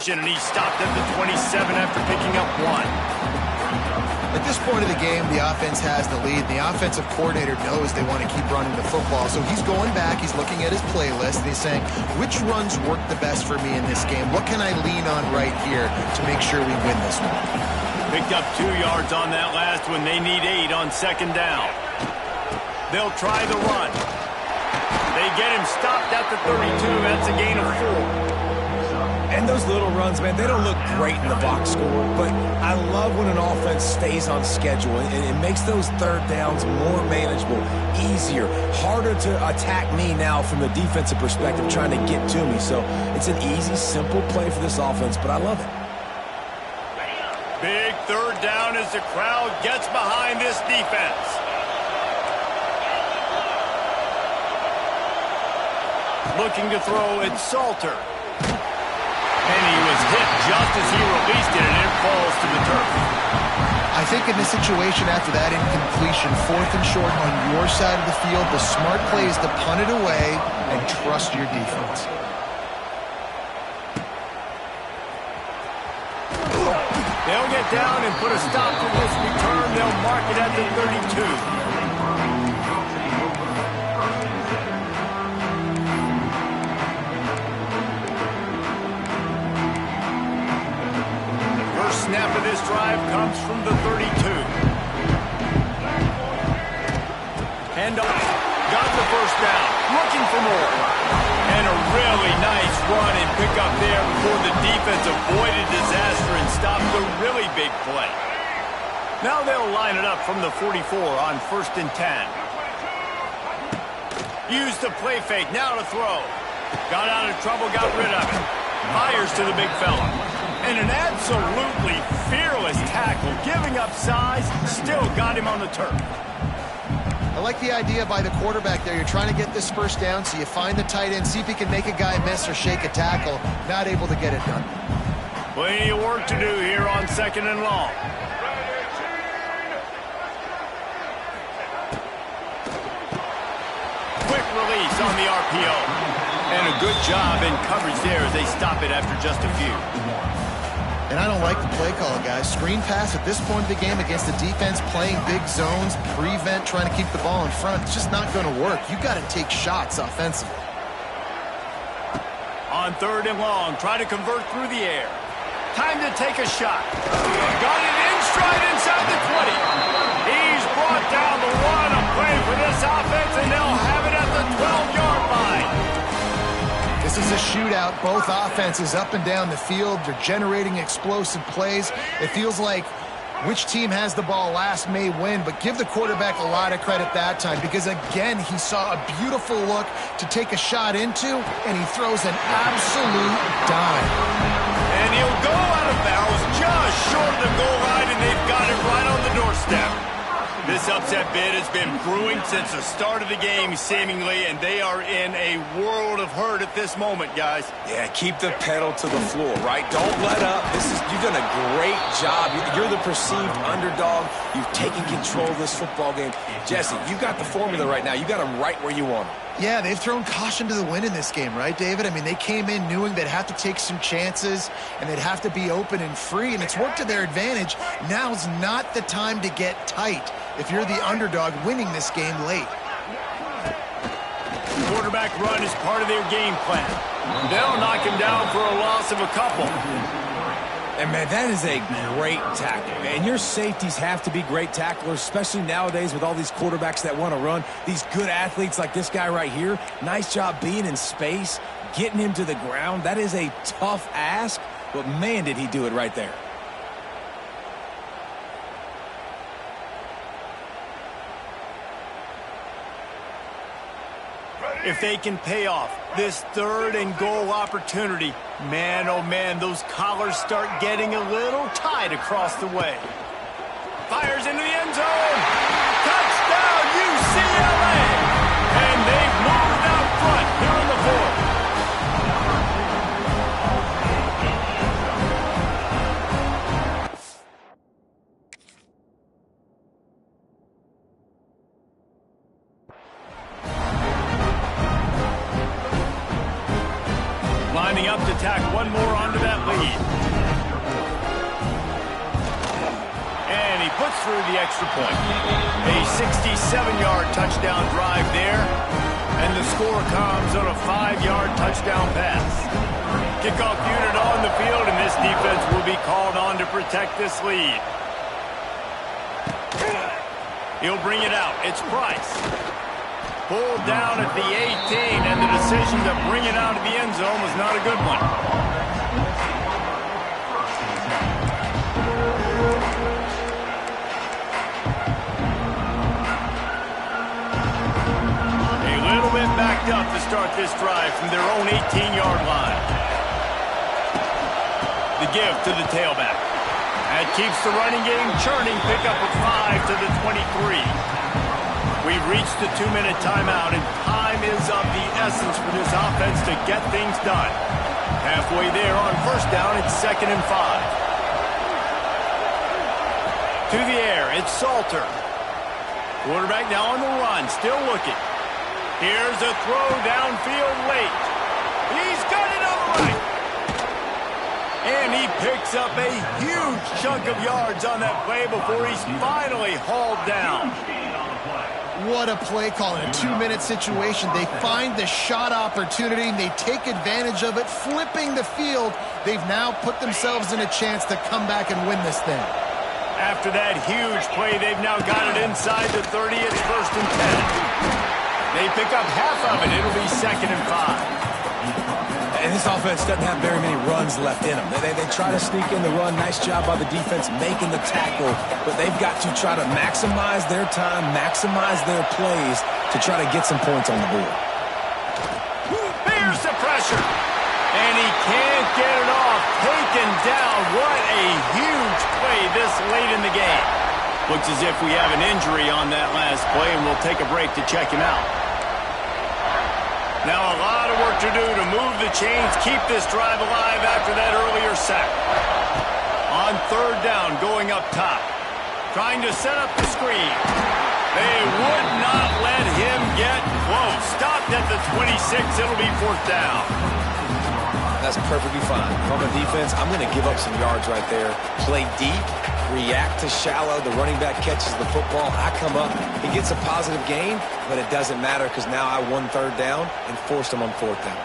And he stopped at the 27 after picking up 1. At this point of the game, the offense has the lead. The offensive coordinator knows they want to keep running the football. So he's going back, he's looking at his playlist, and he's saying, which runs work the best for me in this game? What can I lean on right here to make sure we win this one? Picked up 2 yards on that last one. They need 8 on second down. They'll try the run. They get him stopped at the 32. That's a gain of 4. And those little runs, man, they don't look great in the box score, but I love when an offense stays on schedule, and it makes those third downs more manageable, easier, harder to attack me now from the defensive perspective trying to get to me. So it's an easy, simple play for this offense, but I love it. Big third down as the crowd gets behind this defense. Looking to throw, it's Salter. And he was hit just as he released it, and it falls to the turf. I think in this situation after that incompletion, 4th and short on your side of the field, the smart play is to punt it away and trust your defense. They'll get down and put a stop to this return. They'll mark it at the 32. Snap of this drive comes from the 32. And got the first down, looking for more. And a really nice run and pick up there before the defense avoided disaster and stopped the really big play. Now they'll line it up from the 44 on 1st and 10. Use the play fake, now to throw. Got out of trouble, got rid of it. Fires to the big fella. And an absolutely fearless tackle, giving up size, still got him on the turf. I like the idea by the quarterback there. You're trying to get this first down, so you find the tight end, see if he can make a guy miss or shake a tackle. Not able to get it done. Plenty of work to do here on 2nd and long. Quick release on the RPO. And a good job in coverage there as they stop it after just a few. And I don't like the play call, guys. Screen pass at this point of the game against the defense playing big zones, prevent, trying to keep the ball in front. It's just not going to work. You've got to take shots offensively. On 3rd and long, try to convert through the air. Time to take a shot. Got it in stride inside the 20. He's brought down the one. A play for this offense, and they'll have it at the 12-yard line. This is a shootout. Both offenses up and down the field. They're generating explosive plays. It feels like which team has the ball last may win, but give the quarterback a lot of credit that time because, again, he saw a beautiful look to take a shot into, and he throws an absolute dime. And he'll go out of bounds just short of the goal line, and they've got it right on the doorstep. This upset bid has been brewing since the start of the game, seemingly, and they are in a world of hurt at this moment, guys. Yeah, keep the pedal to the floor, right? Don't let up. You've done a great job. You're the perceived underdog. You've taken control of this football game. Jesse, you've got the formula right now. You got them right where you want them. Yeah, they've thrown caution to the wind in this game, right, David? I mean, they came in knowing they'd have to take some chances and they'd have to be open and free, and it's worked to their advantage. Now's not the time to get tight if you're the underdog winning this game late. Quarterback run is part of their game plan. They'll knock him down for a loss of a couple. And, man, that is a great tackle. And your safeties have to be great tacklers, especially nowadays with all these quarterbacks that want to run. These good athletes like this guy right here, nice job being in space, getting him to the ground. That is a tough ask, but, man, did he do it right there. If they can pay off this 3rd and goal opportunity, man, oh man, those collars start getting a little tight across the way. Fires into the end zone. Touchdown, UCLA! And they've moved out front here in the 4th. Lining up to tack one more onto that lead. And he puts through the extra point. A 67-yard touchdown drive there. And the score comes on a 5-yard touchdown pass. Kickoff unit on the field, and this defense will be called on to protect this lead. He'll bring it out. It's Price. Pulled down at the 18, and the decision to bring it out of the end zone was not a good one. A little bit backed up to start this drive from their own 18-yard line. The give to the tailback. That keeps the running game churning. Pick up with 5 to the 23. We've reached the 2-minute timeout, and time is of the essence for this offense to get things done. Halfway there on 1st down, it's 2nd and 5. To the air, it's Salter. Quarterback now on the run, still looking. Here's a throw downfield late. He's got it on the right. And he picks up a huge chunk of yards on that play before he's finally hauled down. What a play call in a 2-minute situation. They find the shot opportunity, and they take advantage of it, flipping the field. They've now put themselves in a chance to come back and win this thing. After that huge play, they've now got it inside the 30. It's 1st and 10. They pick up half of it. It'll be 2nd and 5. And this offense doesn't have very many runs left in them. They try to sneak in the run. Nice job by the defense making the tackle. But they've got to try to maximize their time, maximize their plays to try to get some points on the board. Here's the pressure. And he can't get it off. Taken down. What a huge play this late in the game. Looks as if we have an injury on that last play, and we'll take a break to check him out. Now a lot of work to do to move the chains, keep this drive alive after that earlier sack. On 3rd down, going up top. Trying to set up the screen. They would not let him get close. Stopped at the 26. It'll be 4th down. That's perfectly fine. If I'm a defense, I'm going to give up some yards right there. Play deep, react to shallow. The running back catches the football. I come up. He gets a positive gain, but it doesn't matter because now I won 3rd down and forced him on 4th down.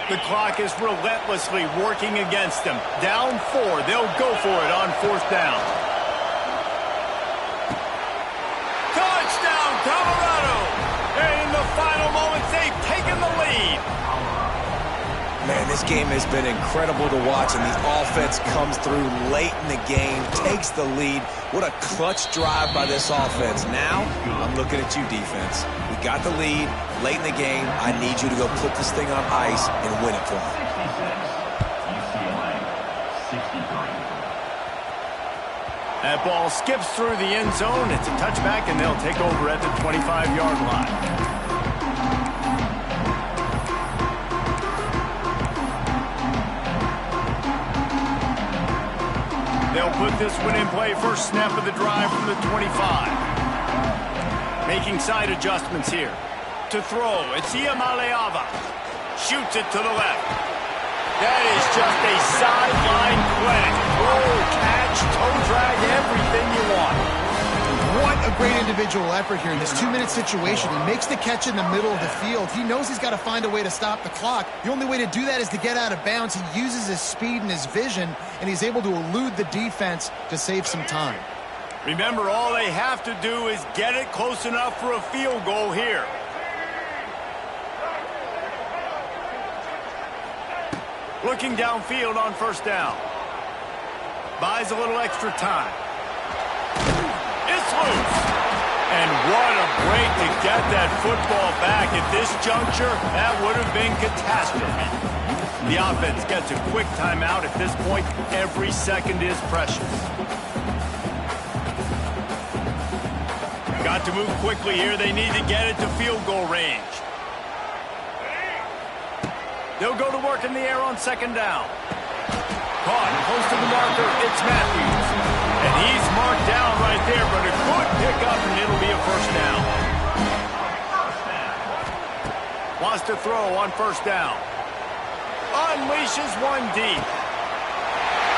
The clock is relentlessly working against them. Down 4. They'll go for it on 4th down. Touchdown, Colorado! And in the final moments, they've taken the lead. Man, this game has been incredible to watch, and the offense comes through late in the game, takes the lead. What a clutch drive by this offense. Now, I'm looking at you, defense. We got the lead late in the game. I need you to go put this thing on ice and win it for me. That ball skips through the end zone. It's a touchback, and they'll take over at the 25-yard line. They'll put this one in play. First snap of the drive from the 25. Making side adjustments here. To throw, it's Iamaleava. Shoots it to the left. That is just a sideline clinic. Throw, catch, toe drag, everything you want. What a great individual effort here in this 2-minute situation. He makes the catch in the middle of the field. He knows he's got to find a way to stop the clock. The only way to do that is to get out of bounds. He uses his speed and his vision, and he's able to elude the defense to save some time. Remember, all they have to do is get it close enough for a field goal here. Looking downfield on 1st down. Buys a little extra time. It's loose. And what a break to get that football back. At this juncture, that would have been catastrophe. The offense gets a quick timeout. At this point, every second is precious. Got to move quickly here. They need to get it to field goal range. They'll go to work in the air on 2nd down. Caught close to the marker. It's Matthews. And he's marked down right there, but a good pickup, and it'll be a 1st down. Wants to throw on 1st down. Unleashes one deep.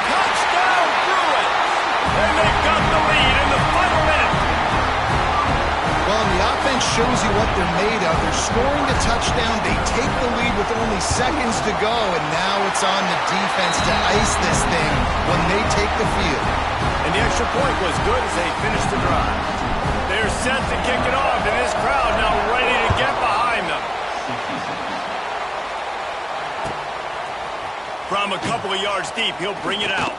Touchdown, Bruins! And they've got the lead in the final minute. Well, and the offense shows you what they're made of. They're scoring the touchdown. They take the lead with only seconds to go, and now it's on the defense to ice this thing when they take the field. And the extra point was good as they finished the drive. They're set to kick it off, and this crowd now ready to get behind them. From a couple of yards deep, he'll bring it out.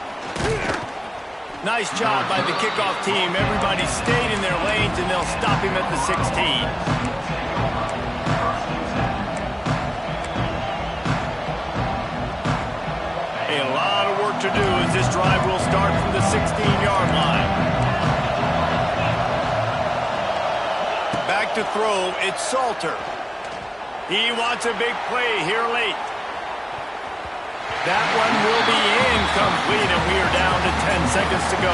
Nice job by the kickoff team. Everybody stayed in their lanes, and they'll stop him at the 16. A lot of work to do as this drive will start from the 16-yard line. Back to throw, it's Salter. He wants a big play here late. That one will be incomplete, and we are down to 10 seconds to go.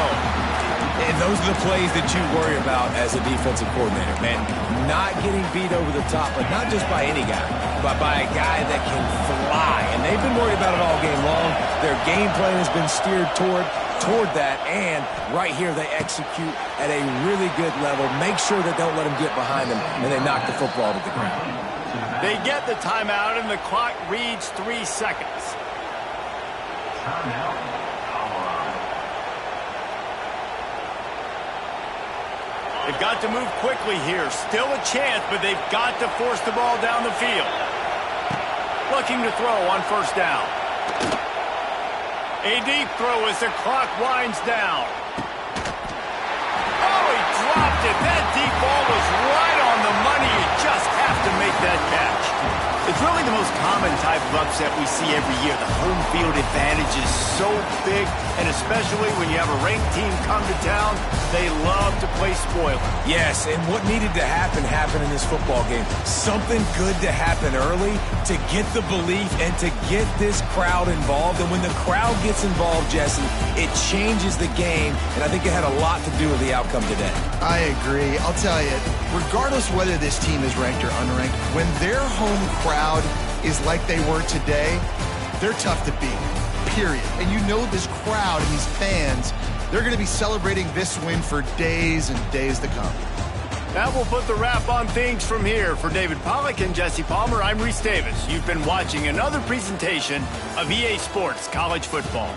And those are the plays that you worry about as a defensive coordinator, man. Not getting beat over the top, but not just by any guy, but by a guy that can fly. And they've been worried about it all game long. Their game plan has been steered toward toward that, and right here they execute at a really good level. Make sure they don't let them get behind them, and they knock the football to the ground. They get the timeout, and the clock reads 3 seconds. They've got to move quickly here. Still a chance, but they've got to force the ball down the field. Looking to throw on first down. A deep throw as the clock winds down. Oh, he dropped it. That deep ball was right on the money. You just have to make that catch. It's really the most common type of upset we see every year. The home field advantage is so big, and especially when you have a ranked team come to town, they love to play spoiler. Yes, and what needed to happen happened in this football game. Something good to happen early to get the belief and to get this crowd involved. And when the crowd gets involved, Jesse, it changes the game, and I think it had a lot to do with the outcome today. I agree. I'll tell you, regardless whether this team is ranked or unranked, when their home crowd is like they were today, they're tough to beat, period. And you know this crowd and these fans, they're going to be celebrating this win for days and days to come. That will put the wrap on things from here. For David Pollack and Jesse Palmer, I'm Reese Davis. You've been watching another presentation of EA Sports College Football.